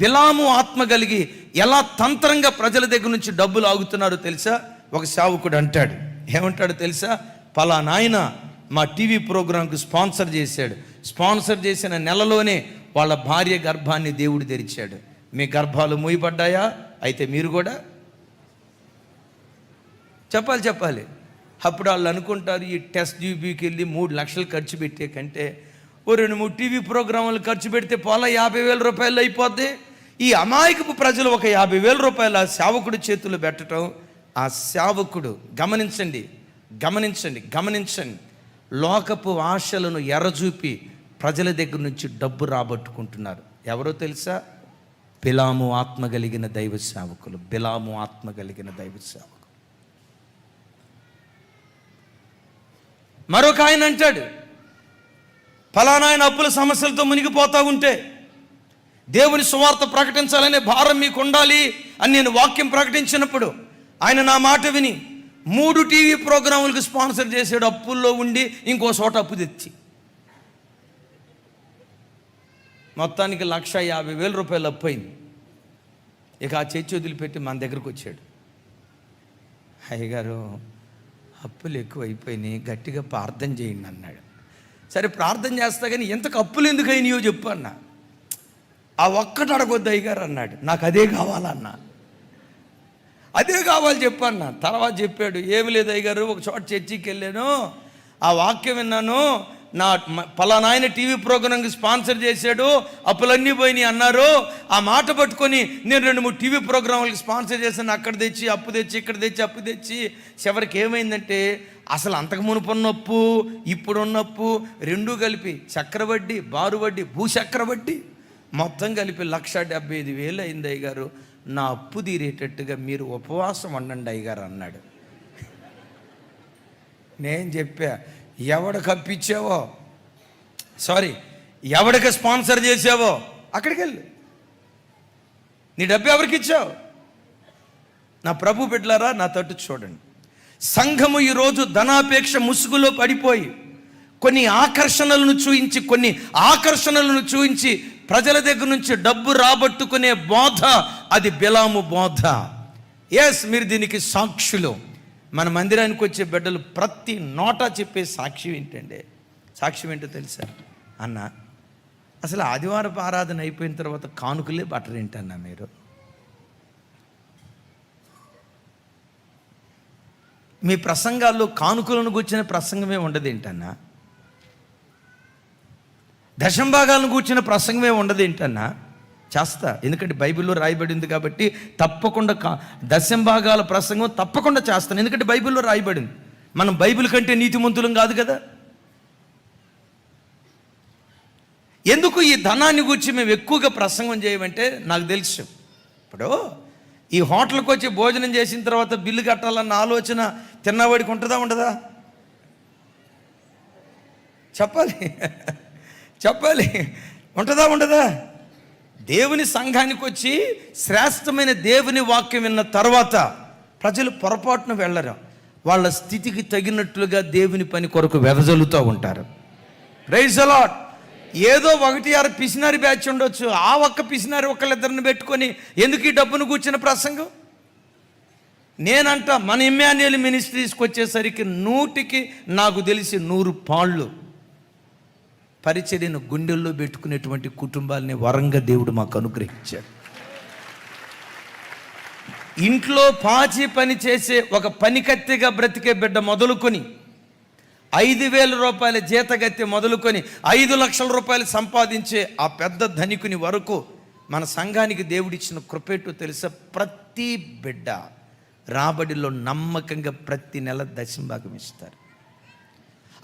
బిలాము ఆత్మ కలిగి ఎలా తంత్రంగా ప్రజల దగ్గర నుంచి డబ్బులు ఆగుతున్నారో తెలుసా? ఒక సేవకుడు అంటాడు, ఏమంటాడు తెలుసా? పలానా ఆయన మా టీవీ ప్రోగ్రాంకు స్పాన్సర్ చేశాడు. స్పాన్సర్ చేసిన నెలలోనే వాళ్ళ భార్య గర్భాన్ని దేవుడు తెరిచాడు. మీ గర్భాలు మూయబడ్డాయా? అయితే మీరు కూడా చెప్పాలి. అప్పుడు వాళ్ళు అనుకుంటారు, ఈ టెస్ట్ ట్యూబ్కి వెళ్ళి 3 లక్షలు ఖర్చు పెట్టే కంటే 2-3 టీవీ ప్రోగ్రాములు ఖర్చు పెడితే 50,000 రూపాయలు అయిపోద్ది. ఈ అమాయకపు ప్రజలు ఒక 50,000 రూపాయలు ఆ సేవకుడి చేతులు పెట్టడం, ఆ సేవకుడు గమనించండి, లోకపు ఆశలను ఎర్రజూపి ప్రజల దగ్గర నుంచి డబ్బు రాబట్టుకుంటున్నారు. ఎవరో తెలుసా? బిలాము ఆత్మ కలిగిన దైవ సేవకులు. మరొక ఆయన అంటాడు, ఫలానా ఆయన అప్పుల సమస్యలతో మునిగిపోతూ ఉంటే దేవుని సువార్త ప్రకటించాలనే భారం మీకు ఉండాలి అని నేను వాక్యం ప్రకటించినప్పుడు ఆయన నా మాట విని 3 టీవీ ప్రోగ్రాములకు స్పాన్సర్ చేసాడు, అప్పుల్లో ఉండి ఇంకో చోట అప్పు తెచ్చి. మొత్తానికి 1,50,000 రూపాయలు అప్పు అయింది. ఇక ఆ చర్చి వదిలిపెట్టి మన దగ్గరకు వచ్చాడు. అయ్యగారు, అప్పులు ఎక్కువ అయిపోయినాయి, గట్టిగా ప్రార్థన చేయండి అన్నాడు. సరే ప్రార్థన చేస్తా, కానీ ఎంతకు అప్పులు ఎందుకు అయినాయో చెప్పు అన్న. ఆ ఒక్కటి అడగొద్దు అయ్యగారు అన్నాడు. నాకు అదే కావాలన్నా, అదే కావాలి చెప్పన్నా. తర్వాత చెప్పాడు, ఏమి లేదు అయ్యగారు, ఒక చోట చర్చికి వెళ్ళాను, ఆ వాక్యం విన్నాను, నా పలానా ఆయన టీవీ ప్రోగ్రాంకి స్పాన్సర్ చేశాడు, అప్పులన్నీ పోయినాయి అన్నారు. ఆ మాట పట్టుకొని నేను 2-3 టీవీ ప్రోగ్రాంలకు స్పాన్సర్ చేశాను, అక్కడ తెచ్చి అప్పు తెచ్చి ఇక్కడ తెచ్చి అప్పు తెచ్చి చివరికి ఏమైందంటే అసలు అంతకు మునుపున్న అప్పు ఇప్పుడున్న అప్పు రెండూ కలిపి చక్రవడ్డీ, బారు వడ్డీ, భూచక్రవడ్డీ మొత్తం కలిపి 1,75,000 అయింది అయ్యగారు. నా అప్పు తీరేటట్టుగా మీరు ఉపవాసం ఉండండి అయ్యగారు అన్నాడు. నేను చెప్పా, ఎవడికి అప్పిచ్చావో, ఎవడికి స్పాన్సర్ చేసావో అక్కడికి వెళ్ళు, నీ డబ్బు ఎవరికి ఇచ్చావు? నా ప్రభు బిడ్డలారా, నా తట్టు చూడండి. సంఘము ఈరోజు ధనాపేక్ష ముసుగులో పడిపోయి కొన్ని ఆకర్షణలను చూయించి ప్రజల దగ్గర నుంచి డబ్బు రాబట్టుకునే బోధ, అది బిలాము బోధ. మీరు దీనికి సాక్షులు. మన మందిరానికి వచ్చే బిడ్డలు ప్రతి నోటా చెప్పే సాక్ష్యం ఏంటంటే, సాక్ష్యం ఏంటో తెలుసా అన్న, అసలు ఆదివారపు ఆరాధన అయిపోయిన తర్వాత కానుకలే బట్టరు ఏంటన్నా మీరు? మీ ప్రసంగాల్లో కానుకలను కూర్చిన ప్రసంగమే ఉండదు ఏంటన్నా? దశంభాగాలను కూర్చిన ప్రసంగమే ఉండదు ఏంటన్నా? చేస్తా, ఎందుకంటే బైబిల్లో రాయబడింది కాబట్టి తప్పకుండా దశంభాగాల ప్రసంగం తప్పకుండా చేస్తాను, ఎందుకంటే బైబిల్లో రాయబడింది. మనం బైబిల్ కంటే నీతిమంతులం కాదు కదా. ఎందుకు ఈ ధనాన్ని గురించి మేము ఎక్కువగా ప్రసంగం చేయమంటే, నాకు తెలుసు, ఇప్పుడు ఈ హోటల్కి వచ్చి భోజనం చేసిన తర్వాత బిల్లు కట్టాలన్న ఆలోచన తిన్నవాడికి ఉంటుందా ఉండదా? చెప్పాలి ఉంటుందా ఉండదా? దేవుని సంఘానికి వచ్చి శ్రేష్టమైన దేవుని వాక్యం విన్న తర్వాత ప్రజలు పొరపాటున వెళ్ళరు, వాళ్ళ స్థితికి తగినట్లుగా దేవుని పని కొరకు వెదజల్లుతూ ఉంటారు. Praise the lord. ఏదో 1-6 పిసినారి బ్యాచ్ ఉండొచ్చు, ఆ ఒక్క పిసినారి ఒకళ్ళిద్దరిని పెట్టుకొని ఎందుకు ఈ డబ్బును కూర్చున్న ప్రసంగం? నేనంట మన ఇమ్మాన్యుయల్ మినిస్ట్రీస్కి వచ్చేసరికి 100కి నాకు తెలిసి 100 పాళ్ళు పరిచర్యను గుండెల్లో పెట్టుకునేటువంటి కుటుంబాలని వరంగా దేవుడు మాకు అనుగ్రహించాడు. ఇంట్లో పాచి పని చేసే ఒక పనికత్తెగా బ్రతికే బిడ్డ మొదలుకొని 5,000 రూపాయల జీతగత్తె మొదలుకొని 5 లక్షల రూపాయలు సంపాదించే ఆ పెద్ద ధనికుని వరకు మన సంఘానికి దేవుడిచ్చిన కృపేటో తెలుసా? ప్రతి బిడ్డ రాబడిలో నమ్మకంగా ప్రతి నెల దశంభాగం ఇస్తారు.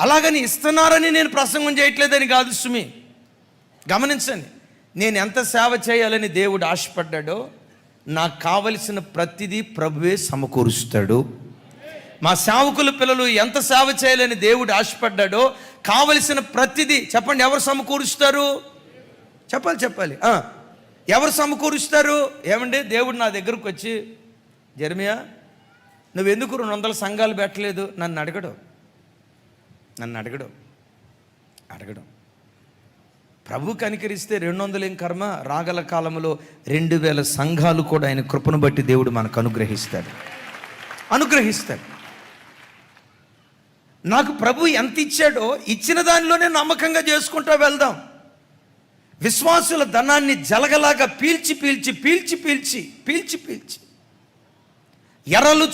అలాగని ఇస్తున్నారని నేను ప్రసంగం చేయట్లేదని కాదు సుమి, గమనించండి. నేను ఎంత సేవ చేయాలని దేవుడు ఆశపడ్డాడో నాకు కావలసిన ప్రతిదీ ప్రభువే సమకూరుస్తాడు. మా సేవకుల పిల్లలు ఎంత సేవ చేయాలని దేవుడు ఆశపడ్డాడో కావలసిన ప్రతిదీ చెప్పండి, ఎవరు సమకూరుస్తారు? చెప్పాలి. ఎవరు సమకూరుస్తారు? ఏమండి, దేవుడు నా దగ్గరకు వచ్చి, జెర్మియా నువ్వెందుకు 200 సంఘాలు పెట్టలేదు నన్ను అడగడు. ప్రభు కనికరిస్తే 200 ఏం కర్మ, రాగల కాలంలో 2,000 సంఘాలు కూడా ఆయన కృపను బట్టి దేవుడు మనకు అనుగ్రహిస్తాడు. నాకు ప్రభు ఎంత ఇచ్చాడో ఇచ్చిన దానిలోనే నమ్మకంగా చేసుకుంటూ వెళ్దాం. విశ్వాసుల ధనాన్ని జలగలాగా పీల్చి ఎర్రలు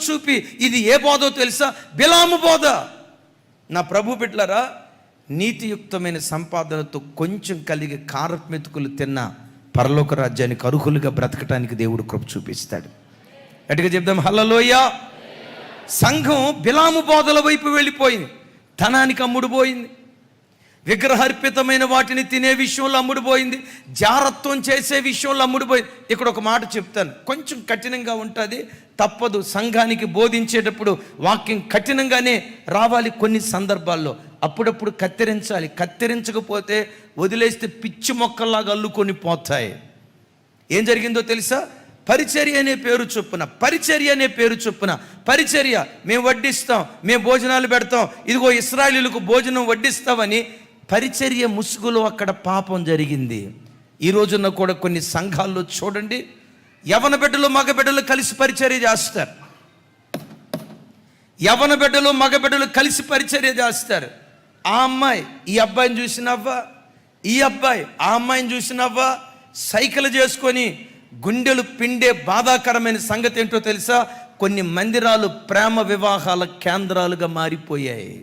చూపి ఇది ఏ బోధో తెలుసా? బిలాము బోధ. నా ప్రభు బిడ్డలారా, నీతియుక్తమైన సంపాదనతో కొంచెం కలిగి కారపు మెతుకులు తిన్న పరలోక రాజ్యానికి అర్హులుగా బ్రతకటానికి దేవుడు కృప చూపిస్తాడు. గట్టిగా చెప్దాం హల్లెలూయా. సంఘం బిలాము బోధల వైపు వెళ్ళిపోయింది, ధనానికి అమ్ముడుపోయింది, విగ్రహార్పితమైన వాటిని తినే విషయంలో అమ్ముడుపోయింది, జారత్వం చేసే విషయంలో అమ్ముడుపోయింది. ఇక్కడ ఒక మాట చెప్తాను, కొంచెం కఠినంగా ఉంటుంది, తప్పదు. సంఘానికి బోధించేటప్పుడు వాక్యం కఠినంగానే రావాలి కొన్ని సందర్భాల్లో. అప్పుడప్పుడు కత్తిరించకపోతే వదిలేస్తే పిచ్చి మొక్కల్లాగా అల్లుకొని పోతాయి. ఏం జరిగిందో తెలుసా? పరిచర్య అనే పేరు చొప్పున పరిచర్య, మేము వడ్డిస్తాం, మేము భోజనాలు పెడతాం, ఇదిగో ఇశ్రాయేలీయులకు భోజనం వడ్డిస్తామని పరిచర్య ముసుగులో అక్కడ పాపం జరిగింది. ఈ రోజున కూడా కొన్ని సంఘాల్లో చూడండి, యవన బిడ్డలు మగ బిడ్డలు కలిసి పరిచర్య చేస్తారు. యవన బిడ్డలు మగ బిడ్డలు కలిసి పరిచర్య చేస్తారు. ఆ అమ్మాయి ఈ అబ్బాయిని చూసినవ్వా, ఈ అబ్బాయి ఆ అమ్మాయిని చూసినవ్వా, సైకిల్ చేసుకొని గుండెలు పిండే బాధాకరమైన సంగతి ఏంటో తెలుసా? కొన్ని మందిరాలు ప్రేమ వివాహాల కేంద్రాలుగా మారిపోయాయి.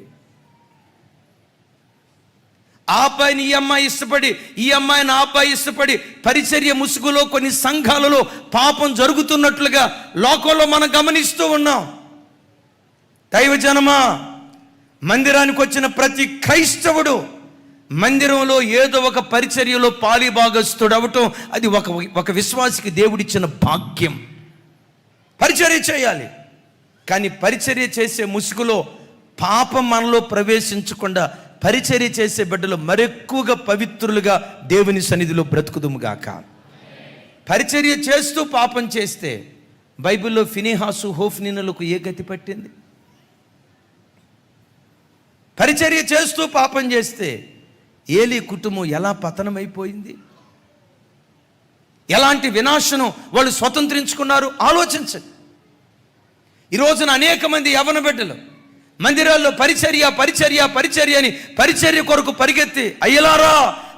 ఆ అబ్బాయిని ఈ అమ్మాయి ఇష్టపడి, ఈ అమ్మాయిని ఆ అబ్బాయి ఇష్టపడి పరిచర్య ముసుగులో కొన్ని సంఘాలలో పాపం జరుగుతున్నట్లుగా లోకంలో మనం గమనిస్తూ ఉన్నాం. దైవజనమా, మందిరానికి వచ్చిన ప్రతి క్రైస్తవుడు మందిరంలో ఏదో ఒక పరిచర్యలో పాలిభాగస్తుడు అవటం అది ఒక విశ్వాసికి దేవుడిచ్చిన భాగ్యం. పరిచర్య చేయాలి, కానీ పరిచర్య చేసే ముసుగులో పాపం మనలో ప్రవేశించకుండా పరిచర్య చేసే బిడ్డలు మరెక్కువగా పవిత్రులుగా దేవుని సన్నిధిలో బ్రతుకుదుముగాక. పరిచర్య చేస్తూ పాపం చేస్తే బైబిల్లో ఫినెహాసు హోఫ్నీనులకు ఏ గతి పట్టింది? పరిచర్య చేస్తూ పాపం చేస్తే ఏలీ కుటుంబం ఎలా పతనమైపోయింది, ఎలాంటి వినాశనం వాళ్ళు స్వతంత్రించుకున్నారు ఆలోచించండి. ఈ రోజున అనేక మంది యవన బిడ్డలు మందిరాల్లో పరిచర్య అని పరిచర్య కొరకు పరిగెత్తి, అయ్యలారా,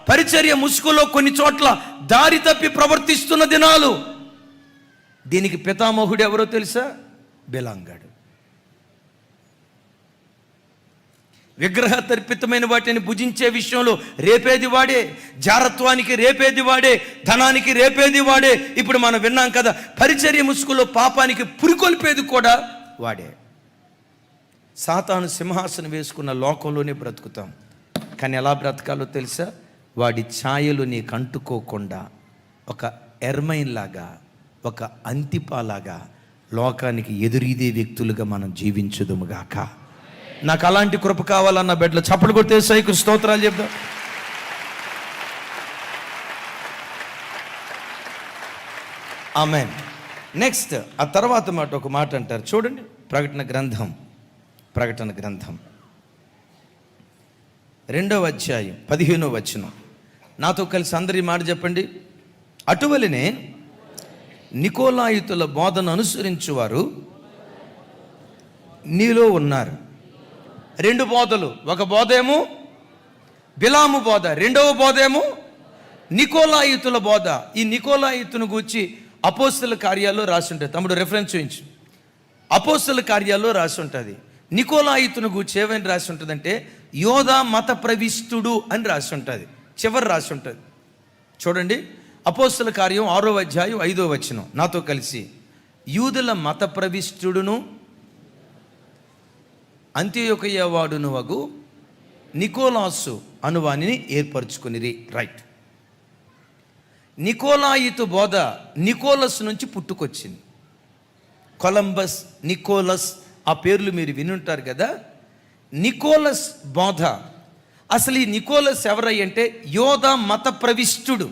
పరిచర్య ముసుగులో కొన్ని చోట్ల దారి తప్పి ప్రవర్తిస్తున్న దినాలు. దీనికి పితామహుడు ఎవరో తెలుసా? బిలాంగాడు. విగ్రహ తర్పితమైన వాటిని భుజించే విషయంలో రేపేది వాడే, జారత్వానికి రేపేది వాడే, ధనానికి రేపేది వాడే. ఇప్పుడు మనం విన్నాం కదా, పరిచర్య ముసుగులో పాపానికి పురికొల్పేది కూడా వాడే. సాతాను సింహాసనం వేసుకున్న లోకంలోనే బ్రతుకుతాం. కానీ ఎలా బ్రతకాలో తెలుసా? వాడి ఛాయలు నీకు అంటుకోకుండా ఒక ఎర్మైన్ లాగా, ఒక అంతిపాలాగా లోకానికి ఎదురీదే వ్యక్తులుగా మనం జీవించుదుముగాక. నాకు అలాంటి కృప కావాలన్న బిడ్డలు చప్పట్లు కొట్టే సైకు స్తోత్రాలు చెప్దాం. ఆమేన్. నెక్స్ట్ ఆ తర్వాత మాట ఒక మాట అంటారు చూడండి, ప్రకటన గ్రంథం 2వ అధ్యాయం 15వ వచనం. నాతో కలిసి అందరి మాట చెప్పండి. అటువలనే నికోలాయితుల బోధన అనుసరించువారు నీలో ఉన్నారు. 2 బోధలు, ఒక బోధ ఏమో బిలాము బోధ, రెండవ బోధ ఏమో నికోలాయితుల బోధ. ఈ నికోలాయితును గూర్చి అపోస్తల కార్యాల్లో రాసి ఉంటుంది. తమ్ముడు రెఫరెన్స్ చూపించు. అపోస్తల కార్యాల్లో రాసి ఉంటుంది. నికోలాయితును గూర్చి ఏమని రాసి ఉంటుందంటే యోధా మత ప్రవిష్టుడు అని రాసి ఉంటుంది, చివరి రాసి ఉంటుంది. చూడండి, అపోస్తల కార్యం 6వ అధ్యాయం 5వ వచనం. నాతో కలిసి, యూదుల మత ప్రవిష్టుడును అంత్యొకయ వాడును వగు నికోలాసు అనువానిని ఏర్పరచుకునిరి. రైట్. నికోలాయితు బోధ నికోలస్ నుంచి పుట్టుకొచ్చింది. కొలంబస్, నికోలస్, ఆ పేర్లు మీరు వినుంటారు కదా. నికోలస్ బోధ, అసలు ఈ నికోలస్ ఎవరయ్యంటే యోధా మత ప్రవిష్టుడు.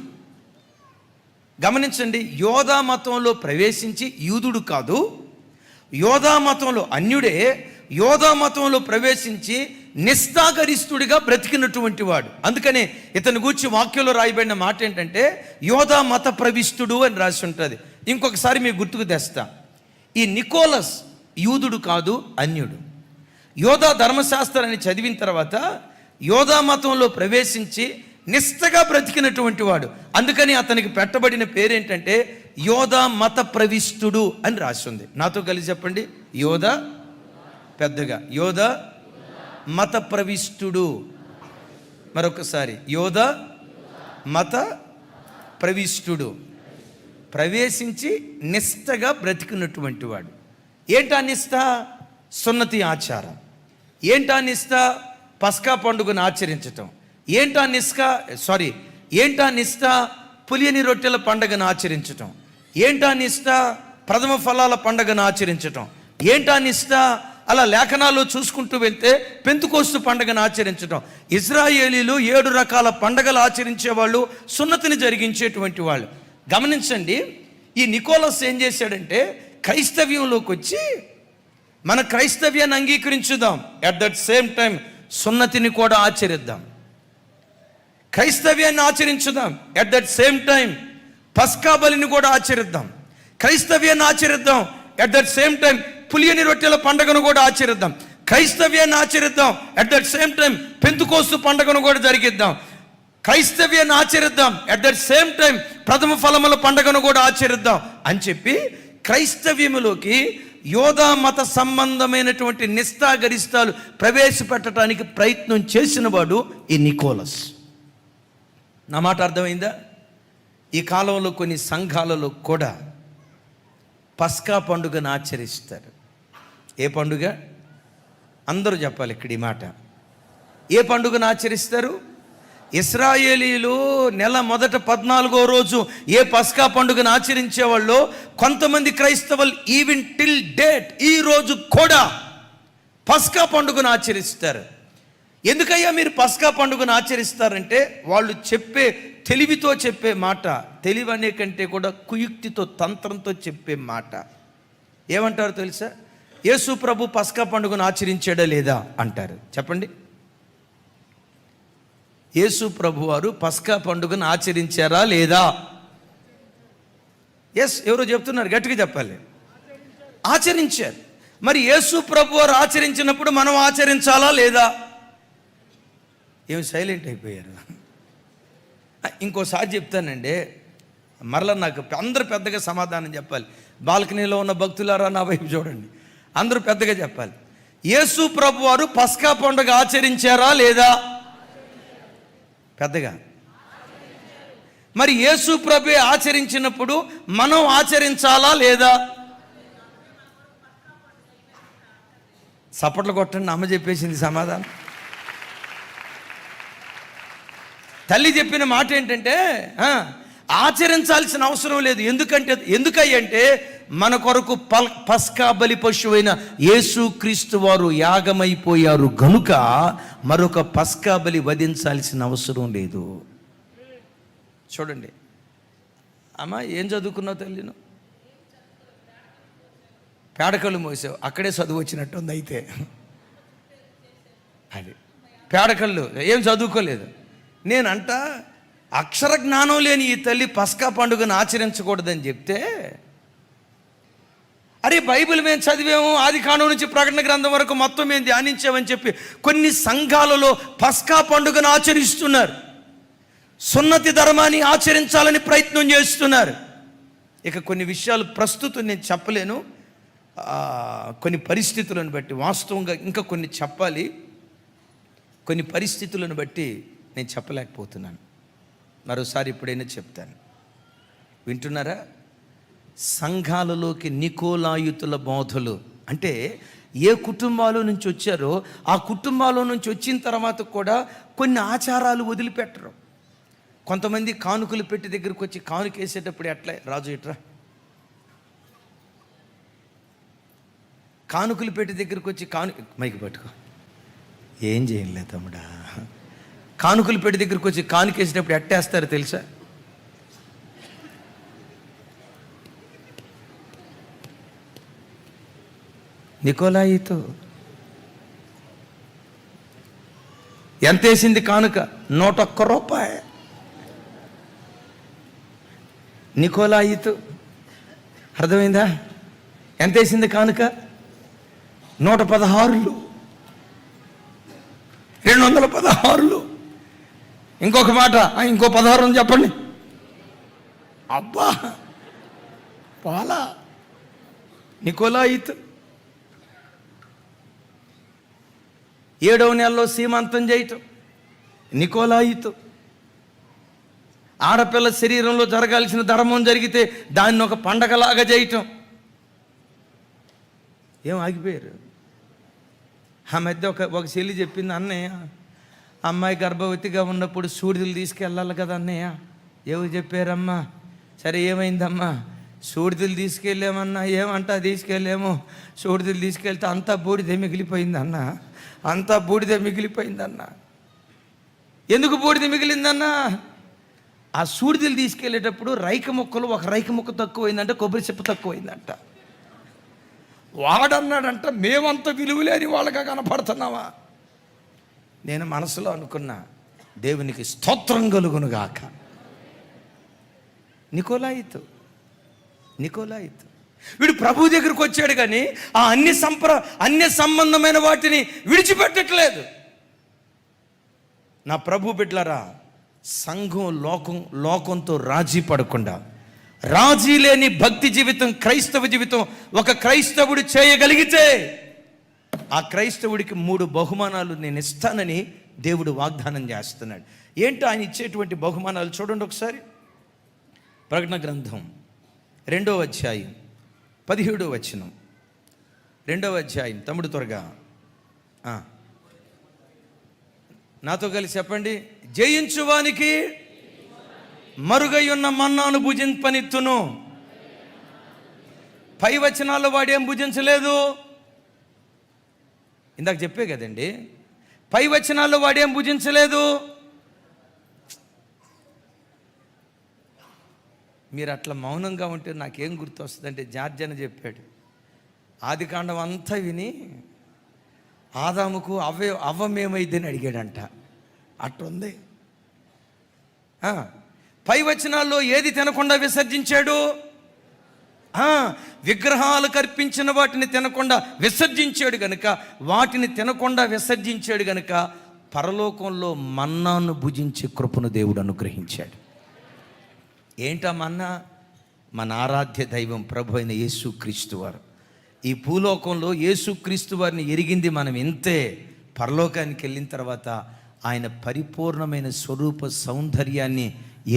గమనించండి, యోధా మతంలో ప్రవేశించి యూదుడు కాదు, యోధా మతంలో అన్యుడే, యోధా మతంలో ప్రవేశించి నిస్తాగరిస్తుడిగా బ్రతికినటువంటి వాడు. అందుకనే ఇతని గూర్చి వాక్యంలో రాయబడిన మాట ఏంటంటే యోధా మత ప్రవిష్టుడు అని రాసి ఉంటుంది. ఇంకొకసారి మీకు గుర్తుకు తెస్తా, ఈ నికోలస్ యూదుడు కాదు, అన్యుడు. యోధా ధర్మశాస్త్రాన్ని చదివిన తర్వాత యోధా మతంలో ప్రవేశించి నిష్టగా బ్రతికినటువంటి వాడు. అందుకని అతనికి పెట్టబడిన పేరేంటంటే యోధా మత ప్రవిష్టుడు అని రాసి ఉంది. నాతో కలిసి చెప్పండి, యోధా, పెద్దగా, యోధా మత ప్రవిష్టుడు. మరొకసారి, యోధా మత ప్రవిష్టుడు, ప్రవేశించి నిష్టగా బ్రతికినటువంటి వాడు. ఏంటా నిష్ట? సున్నతి ఆచారం. ఏంటా నిష్ట? పస్కా పండుగను ఆచరించటం. ఏంటా నిష్ట? పులియని రొట్టెల పండుగను ఆచరించటం. ఏంటా నిష్ట? ప్రథమ ఫలాల పండుగను ఆచరించటం. ఏంటా నిష్ట? అలా లేఖనాల్లో చూసుకుంటూ వెళ్తే పెంతుకోస్తు పండుగను ఆచరించటం. ఇజ్రాయేలీలు 7 రకాల పండుగలు ఆచరించేవాళ్ళు, సున్నతిని జరిగించేటువంటి వాళ్ళు. గమనించండి, ఈ నికోలస్ ఏం చేశాడంటే క్రైస్తవ్యంలోకి వచ్చి మన క్రైస్తవ్యాన్ని అంగీకరించుదాం, అట్ దట్ సేమ్ టైం సున్నతిని కూడా ఆచరిద్దాం. క్రైస్తవ్యాన్ని ఆచరించుదాం, అట్ దట్ సేమ్ టైం పస్కా బలిని కూడా ఆచరిద్దాం. క్రైస్తవ్యాన్ని ఆచరిద్దాం, అట్ దట్ సేమ్ టైం పులియని రొట్టెల పండుగను కూడా ఆచరిద్దాం. క్రైస్తవ్యాన్ని ఆచరిద్దాం, అట్ దట్ సేమ్ టైం పెంతుకోస్తు పండుగను కూడా జరిగిద్దాం. క్రైస్తవ్యాన్ని ఆచరిద్దాం, అట్ దట్ సేమ్ టైం ప్రథమ ఫలముల పండుగను కూడా ఆచరిద్దాం అని చెప్పి క్రైస్తవ్యములోకి యోధా మత సంబంధమైనటువంటి నిష్ఠాగరిష్టాలు ప్రవేశపెట్టడానికి ప్రయత్నం చేసిన వాడు ఈ నికోలస్. నా మాట అర్థమైందా? ఈ కాలంలో కొన్ని సంఘాలలో కూడా పస్కా పండుగను ఆచరిస్తారు. ఏ పండుగ? అందరూ చెప్పాలి ఇక్కడ ఈ మాట. ఏ పండుగను ఆచరిస్తారు? ఇశ్రాయేలీలు నెల మొదట 14వ రోజు ఏ పస్కా పండుగను ఆచరించేవాళ్ళు కొంతమంది క్రైస్తవులు ఈవెన్ టిల్ డేట్ ఈ రోజు కూడా పస్కా పండుగను ఆచరిస్తారు. ఎందుకయ్యా మీరు పస్కా పండుగను ఆచరిస్తారంటే వాళ్ళు చెప్పే తెలివితో చెప్పే మాట, తెలివి అనే కంటే కూడా కుయుక్తితో తంత్రంతో చెప్పే మాట. ఏమంటారు తెలుసా? యేసు ప్రభు పస్కా పండుగను ఆచరించాడా లేదా అంటారు. చెప్పండి, యేసు ప్రభు వారు పస్కా పండుగను ఆచరించారా లేదా? ఎస్, ఎవరో చెప్తున్నారు, గట్టిగా చెప్పాలి. ఆచరించారు. మరి యేసు ప్రభు వారు ఆచరించినప్పుడు మనం ఆచరించాలా లేదా? ఏమి సైలెంట్ అయిపోయారు? ఇంకోసారి చెప్తానండి, మరలా నాకు అందరూ పెద్దగా సమాధానం చెప్పాలి. బాల్కనీలో ఉన్న భక్తులారా నా వైపు చూడండి, అందరూ పెద్దగా చెప్పాలి. యేసు ప్రభు వారు పస్కా పండుగ ఆచరించారా లేదా? పెద్దగా. మరి యేసు ప్రభు ఆచరించినప్పుడు మనం ఆచరించాలా లేదా? చప్పట్లు కొట్టండి, అమ్మ చెప్పేసింది సమాధానం. తల్లి చెప్పిన మాట ఏంటంటే ఆచరించాల్సిన అవసరం లేదు. ఎందుకంటే మన కొరకు పస్కా బలి పశువైన యేసుక్రీస్తు వారు యాగమైపోయారు గనుక మరొక పస్కా బలి వధించాల్సిన అవసరం లేదు. చూడండి అమ్మ, ఏం చదువుకున్నావు తల్లిను? పేడకళ్ళు మోసావు, అక్కడే చదువు వచ్చినట్టుంది. అయితే అది పేడకళ్ళు, ఏం చదువుకోలేదు. నేనంట అక్షర జ్ఞానం లేని ఈ తల్లి పస్కా పండుగను ఆచరించకూడదని చెప్తే, అరే బైబిల్ మేము చదివాము, ఆది కాండం నుంచి ప్రకటన గ్రంథం వరకు మొత్తం మేము ధ్యానించామని చెప్పి కొన్ని సంఘాలలో పస్కా పండుగను ఆచరిస్తున్నారు. సున్నతి ధర్మాన్ని ఆచరించాలని ప్రయత్నం చేస్తున్నారు. ఇక కొన్ని విషయాలు ప్రస్తుతం నేను చెప్పలేను, కొన్ని పరిస్థితులను బట్టి, వాస్తవంగా ఇంకా కొన్ని చెప్పాలి, కొన్ని పరిస్థితులను బట్టి నేను చెప్పలేకపోతున్నాను. మరోసారి ఎప్పుడైనా చెప్తాను, వింటున్నారా? సంఘాలలోకి నికోలాయుతుల బోధలు అంటే ఏ కుటుంబాల నుంచి వచ్చారో ఆ కుటుంబాల నుంచి వచ్చిన తర్వాత కూడా కొన్ని ఆచారాలు వదిలిపెట్టరు. కొంతమంది కానుకలు పెట్టి దగ్గరికి వచ్చి కానుకేసేటప్పుడు ఎట్లా, రాజు ఇట్రా, కానుకలు పెట్టి దగ్గరికి వచ్చి మైకి పట్టుకో, ఏం చేయలే తమ్ముడా, కానుకలు పెట్టి దగ్గరికి వచ్చి కానుకేసేటప్పుడు ఎట్టేస్తారు తెలుసా? నికోలాయితో ఎంత వేసింది కానుక? 101 రూపాయి. నికోలాయితో అర్థమైందా? ఎంత వేసింది కానుక? 116. 216. ఇంకొక మాట, ఇంకో 16 చెప్పండి. అబ్బా పాలా నికోలాయిత్ 7వ నెలలో సీమంతం చేయటం నికోలాయిత్. ఆడపిల్ల శరీరంలో జరగాల్సిన ధర్మం జరిగితే దాన్ని ఒక పండగలాగా చేయటం. ఏం ఆగిపోయారు? ఆ మధ్య ఒక చెల్లి చెప్పింది, అన్నయ్య అమ్మాయి గర్భవతిగా ఉన్నప్పుడు సూడిదలు తీసుకెళ్ళాలి కదా అన్నయ్య. ఎవరు చెప్పారమ్మా? సరే ఏమైందమ్మా? సూడిదలు తీసుకెళ్ళామన్నా. ఏమంటా తీసుకెళ్ళాము, సూడిదలు తీసుకెళ్తే అంతా బూడిదే మిగిలిపోయిందన్న, అంతా బూడిదే మిగిలిపోయిందన్న. ఎందుకు బూడిద మిగిలిందన్నా? ఆ సూడిదలు తీసుకెళ్ళేటప్పుడు రైక ముక్కలు ఒక రైక ముక్క తక్కువైందంట, కొబ్బరి చెప్పు తక్కువైందంట. వాడన్నాడంట, మేమంత విలువలేని వాళ్ళగా కనపడుతున్నావా? నేను మనసులో అనుకున్నా, దేవునికి స్తోత్రం కలుగునుగాక. నికోలాయితు వీడు ప్రభు దగ్గరికి వచ్చాడు, కానీ ఆ అన్య సంబంధమైన వాటిని విడిచిపెట్టట్లేదు. నా ప్రభు బిడ్డలారా, సంఘం లోకంతో రాజీ పడకుండా, రాజీ లేని భక్తి జీవితం, క్రైస్తవ జీవితం ఒక క్రైస్తవుడు చేయగలిగితే ఆ క్రైస్తవుడికి 3 బహుమానాలు నేను ఇస్తానని దేవుడు వాగ్దానం చేస్తున్నాడు. ఏంటో ఆయన ఇచ్చేటువంటి బహుమానాలు చూడండి ఒకసారి. ప్రకటన గ్రంథం 2వ అధ్యాయం 17వ వచనం. 2వ అధ్యాయం, తమ్ముడు త్వరగా నాతో కలిసి చెప్పండి. జయించువానికి మరుగై ఉన్న మన్నాను భుజింపనిత్తును. పై వచనాల్లో వాడేం భుజించలేదు, ఇందాక చెప్పే కదండి. పై వచనాల్లో వాడేం భుజించలేదు. మీరు అట్లా మౌనంగా ఉంటే నాకేం గుర్తొస్తుందంటే, జార్జ్ అని చెప్పాడు, ఆదికాండం అంతా విని ఆదాముకు అవ్వమేమైందని అడిగాడంట. అట్లుంది. పై వచనాల్లో ఏది తినకుండా విసర్జించాడు? విగ్రహాలు కర్పించిన వాటిని తినకుండా విసర్జించాడు గనుక, వాటిని తినకుండా విసర్జించాడు గనుక పరలోకంలో మన్నాను భుజించే కృపను దేవుడు అనుగ్రహించాడు. ఏంటా మన్నా? మన ఆరాధ్య దైవం ప్రభు అయిన యేసుక్రీస్తు వారు. ఈ భూలోకంలో యేసుక్రీస్తు వారిని ఎరిగింది మనం ఇంతే. పరలోకానికి వెళ్ళిన తర్వాత ఆయన పరిపూర్ణమైన స్వరూప సౌందర్యాన్ని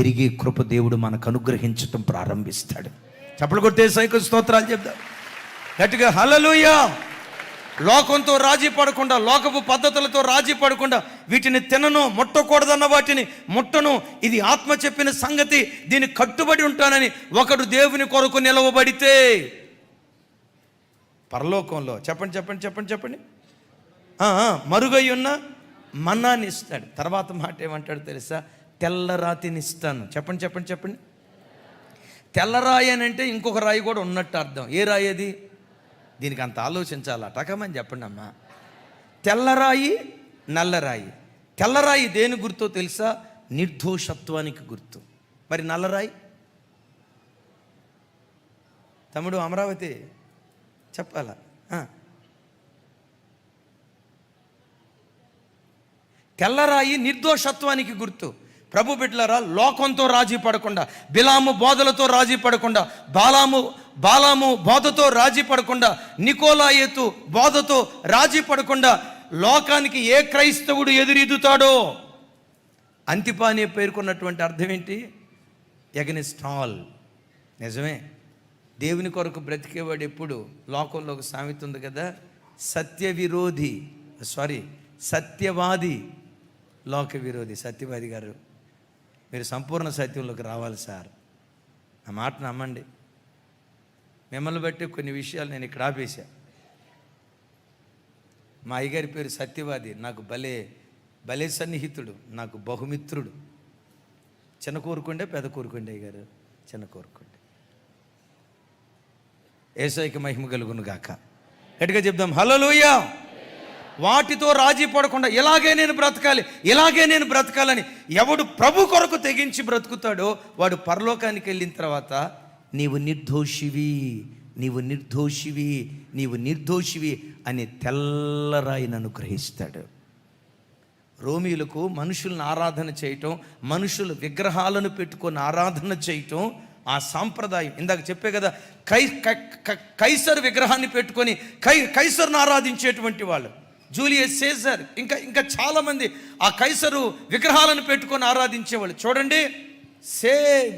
ఎరిగే కృప దేవుడు మనకు అనుగ్రహించటం ప్రారంభిస్తాడు. చప్పలు కొట్టే సైకిల్ స్తోత్రాలు చెప్తాం గట్టిగా, హల్లెలూయా. లోకంతో రాజీ పడకుండా, లోకపు పద్ధతులతో రాజీ పడకుండా, వీటిని తినను, ముట్టకూడదన్న వాటిని ముట్టను, ఇది ఆత్మ చెప్పిన సంగతి, దీనికి కట్టుబడి ఉంటానని ఒకడు దేవుని కొరకు నిలవబడితే పరలోకంలో చెప్పండి మరుగై ఉన్న మన్నాని ఇస్తాడు. తర్వాత మాట ఏమంటాడు తెలుసా? తెల్లరాతిని ఇస్తాను. చెప్పండి. తెల్లరాయి అని అంటే ఇంకొక రాయి కూడా ఉన్నట్టు అర్థం. ఏ రాయి అది? దీనికి అంత ఆలోచించాలా? టకమని చెప్పండి అమ్మా. తెల్లరాయి, నల్లరాయి. తెల్లరాయి దేని గుర్తో తెలుసా? నిర్దోషత్వానికి గుర్తు. మరి నల్లరాయి? తమ్ముడు అమరావతి చెప్పాలా? తెల్లరాయి నిర్దోషత్వానికి గుర్తు. ప్రభు బిడ్డలారా, లోకంతో రాజీ పడకుండా, బిలాము బోధలతో రాజీ పడకుండా, బాలాము బోధతో రాజీ పడకుండా, నికోలాయేతు బోధతో రాజీ పడకుండా, లోకానికి ఏ క్రైస్తవుడు ఎదురీదుతాడో, అంతిపానే పేర్కొన్నటువంటి అర్థం ఏంటి? Against all. నిజమే, దేవుని కొరకు బ్రతికేవాడు ఎప్పుడు, లోకంలో ఒక సామెత ఉంది కదా, సత్యవాది లోక విరోధి. సత్యవాది గారు, మీరు సంపూర్ణ సత్యంలోకి రావాలి సార్. ఆ మాట నమ్మండి. మిమ్మల్ని బట్టి కొన్ని విషయాలు నేను ఇక్కడ ఆపేశా. మా అయ్యగారి పేరు సత్యవాది, నాకు భలే సన్నిహితుడు, నాకు బహుమిత్రుడు. చిన్న కోరుకుండే పెద్ద కోరుకుండే అయ్యగారు, చిన్న కోరుకుండే. యేసయ్యకి మహిమ కలుగును గాక. గట్టిగా చెప్దాం, హల్లెలూయా. వాటితో రాజీ పడకుండా ఇలాగే నేను బ్రతకాలని ఎవడు ప్రభు కొరకు తెగించి బ్రతుకుతాడో వాడు పరలోకానికి వెళ్ళిన తర్వాత నీవు నిర్దోషివి అని తెల్లరాయిని అనుగ్రహిస్తాడు. రోమీలకు మనుషులను ఆరాధన చేయటం, మనుషులు విగ్రహాలను పెట్టుకొని ఆరాధన చేయటం ఆ సాంప్రదాయం. ఇందాక చెప్పే కదా, కైసర్ విగ్రహాన్ని పెట్టుకొని కైసర్ను ఆరాధించేటువంటి వాళ్ళు, జూలియస్ సీజర్, ఇంకా చాలామంది ఆ కైసరు విగ్రహాలను పెట్టుకొని ఆరాధించేవాళ్ళు. చూడండి, సేమ్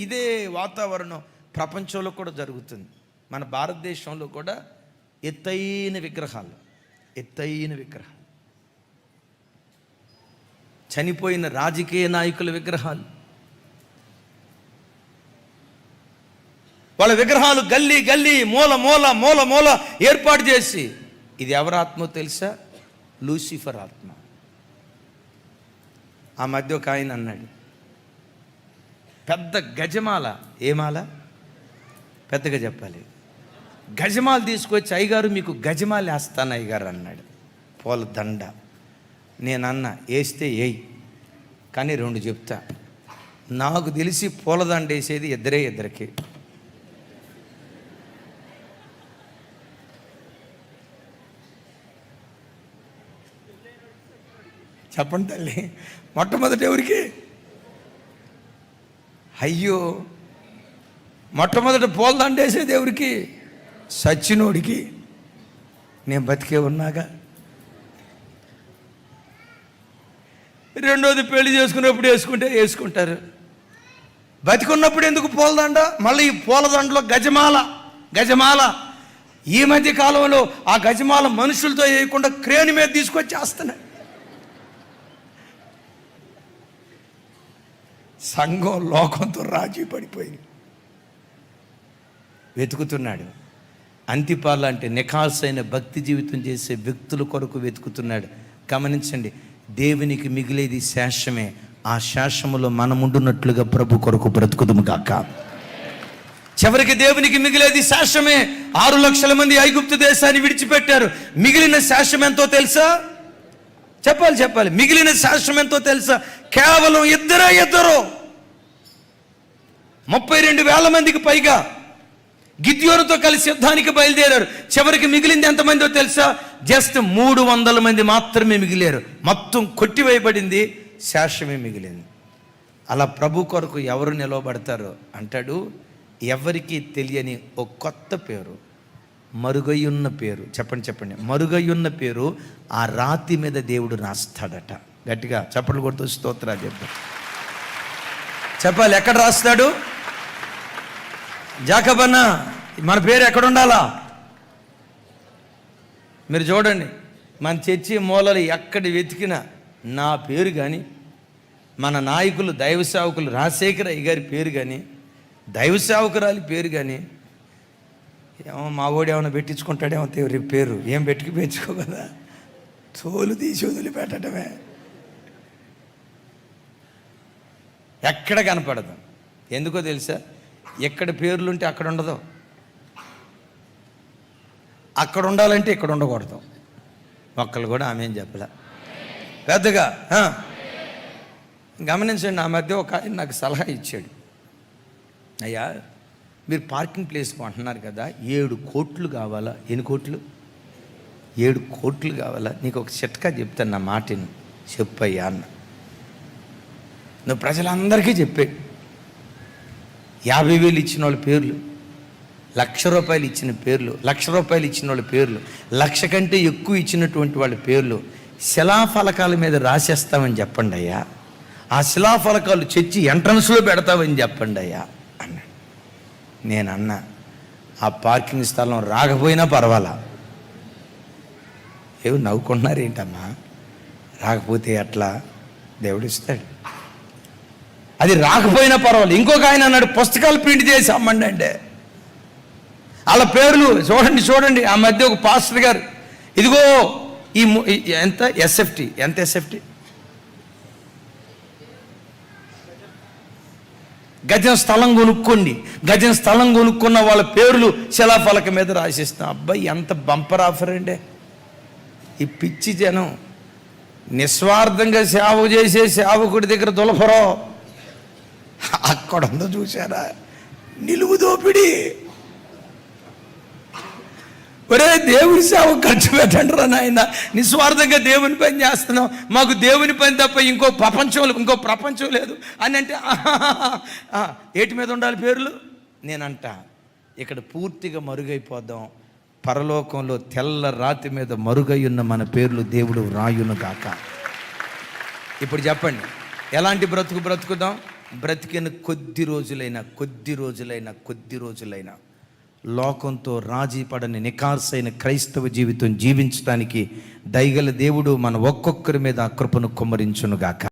ఇదే వాతావరణం ప్రపంచంలో కూడా జరుగుతుంది. మన భారతదేశంలో కూడా ఎత్తైన విగ్రహాలు, చనిపోయిన రాజకీయ నాయకుల విగ్రహాలు, వాళ్ళ విగ్రహాలు గల్లీ మూల ఏర్పాటు చేసి, ఇది ఎవరి ఆత్మో తెలుసా? లూసిఫర్ ఆత్మ. ఆ మధ్య ఒక ఆయన అన్నాడు, పెద్ద గజమాల. ఏ మాల? పెద్దగా చెప్పాలి. గజమాల తీసుకొచ్చి, అయ్యగారు మీకు గజమాల వేస్తాను అయ్యగారు అన్నాడు. పూల దండ. నేనన్నా వేస్తే వేయి, కానీ 2 చెప్తా. నాకు తెలిసి పూలదండ వేసేది ఇద్దరికి. చెప్పండి తల్లి, మొట్టమొదటి ఎవరికి? అయ్యో, మొట్టమొదటి పూలదండ వేసేది ఎవరికి? సచ్చినోడికి. నేను బతికే ఉన్నాగా. రెండోది పెళ్లి చేసుకున్నప్పుడు వేసుకుంటారు. బతికున్నప్పుడు ఎందుకు పూలదండ? మళ్ళీ ఈ పూలదండలో గజమాల. ఈ మధ్య కాలంలో ఆ గజమాల మనుషులతో వేయకుండా క్రేన్ మీద తీసుకొచ్చి వేస్తున్నాయి. సంఘం లోకంతో రాజీ పడిపోయింది. వెతుకుతున్నాడు. అంతిపాల అంటే నిఖాసైన భక్తి జీవితం చేసే వ్యక్తుల కొరకు వెతుకుతున్నాడు. గమనించండి, దేవునికి మిగిలేది శేషమే. ఆ శేషములో మనముండున్నట్లుగా ప్రభు కొరకు బ్రతుకుదుము గాక. చివరికి దేవునికి మిగిలేది శేషమే. 6 లక్షల మంది ఐగుప్తు దేశాన్ని విడిచిపెట్టారు. మిగిలిన శేషం ఎంతో తెలుసా? చెప్పాలి. మిగిలిన శేషం ఎంతో తెలుసా? కేవలం ఇద్దరు 32,000 మందికి పైగా గిద్యోనుతో కలిసి యుద్ధానికి బయలుదేరారు. చివరికి మిగిలింది ఎంతమందో తెలుసా? జస్ట్ 300 మంది మాత్రమే మిగిలారు. మొత్తం కొట్టివేయబడింది, శేషమే మిగిలింది. అలా ప్రభు కొరకు ఎవరు నిలవబడతారో అంటాడు, ఎవరికి తెలియని ఒక కొత్త పేరు, మరుగయ్యున్న పేరు. చెప్పండి. మరుగయ్యున్న పేరు ఆ రాతి మీద దేవుడు రాస్తాడట. గట్టిగా చప్పట్లు కొడుతూ స్తోత్రాలు చెప్పాలి. ఎక్కడ రాస్తాడు? జాకబన్నా, మన పేరు ఎక్కడ ఉండాలా? మీరు చూడండి, మన చర్చి మూలలు ఎక్కడ వెతికినా నా పేరు కానీ, మన నాయకులు దైవ సేవకులు రాజశేఖర అయ్య గారి పేరు కానీ, దైవ సేవకురాలి పేరు కానీ, ఏమో మా ఓడి ఏమైనా పెట్టించుకుంటాడేమో ఎవరి పేరు, ఏం పెట్టుకో కదా, తోలు తీసి వదిలిపెట్టడమే. ఎక్కడ కనపడదు. ఎందుకో తెలుసా? ఎక్కడ పేర్లుంటే అక్కడ ఉండదు. అక్కడ ఉండాలంటే ఇక్కడ ఉండకూడదు. ఒక్కళ్ళు కూడా ఆమె ఏం చెప్పలే పెద్దగా. గమనించండి, ఆ మధ్య ఒక ఆయన నాకు సలహా ఇచ్చాడు. అయ్యా, మీరు పార్కింగ్ ప్లేస్ అంటున్నారు కదా, 7 కోట్లు కావాలా? ఎన్ని కోట్లు? 7 కోట్లు కావాలా? నీకు ఒక చిట్కా చెప్తాను, నా మాటను చెప్పయ్యా అన్న. నువ్వు ప్రజలందరికీ చెప్పే 50,000 ఇచ్చిన వాళ్ళ పేర్లు, ₹1,00,000 ఇచ్చిన పేర్లు, ₹1,00,000 ఇచ్చిన వాళ్ళ పేర్లు, 1,00,000 కంటే ఎక్కువ ఇచ్చినటువంటి వాళ్ళ పేర్లు శిలాఫలకాల మీద రాసేస్తామని చెప్పండి అయ్యా. ఆ శిలాఫలకాలు చర్చి ఎంట్రన్స్లో పెడతామని చెప్పండి అయ్యా అన్నాడు. నేనన్నా, ఆ పార్కింగ్ స్థలం రాకపోయినా పర్వాలా. ఏవి నవ్వుకుంటున్నారేంటమ్మా? రాకపోతే ఎట్లా? దేవుడు ఇస్తాడు. అది రాకపోయినా పర్వాలేదు. ఇంకొక ఆయన అన్నాడు, పుస్తకాలు ప్రింట్ చేసి అమ్మండి అంటే. వాళ్ళ పేర్లు చూడండి. ఆ మధ్య ఒక పాస్టర్ గారు, ఇదిగో ఈ ఎంత ఎస్ఎఫ్టీ గజం స్థలం కొనుక్కున్న వాళ్ళ పేర్లు శిలాఫలక మీద రాసిస్తాం. అబ్బాయి, ఎంత బంపర్ ఆఫర్ అండి! ఈ పిచ్చి జనం నిస్వార్థంగా సేవ చేసే సేవకుడి దగ్గర దులపరో. అక్కడ ఉందో చూసారా, నిలువు దోపిడి. ఒరే, దేవుని సేవ ఖర్చు పెట్టండి రా నాయన. నిస్వార్థంగా దేవుని పని చేస్తున్నాం, మాకు దేవుని పని తప్ప ఇంకో ప్రపంచం లేదు అని అంటే, ఏటి మీద ఉండాలి పేర్లు? నేనంట, ఇక్కడ పూర్తిగా మరుగైపోద్దాం. పరలోకంలో తెల్ల రాతి మీద మరుగై ఉన్న మన పేర్లు దేవుడు రాయును గాక. ఇప్పుడు చెప్పండి, ఎలాంటి బ్రతుకుదాం? బ్రతికిన కొద్ది రోజులైనా లోకంతో రాజీ పడని నికార్సైన క్రైస్తవ జీవితం జీవించడానికి దయగల దేవుడు మన ఒక్కొక్కరి మీద ఆ కృపను కుమ్మరించునుగాక.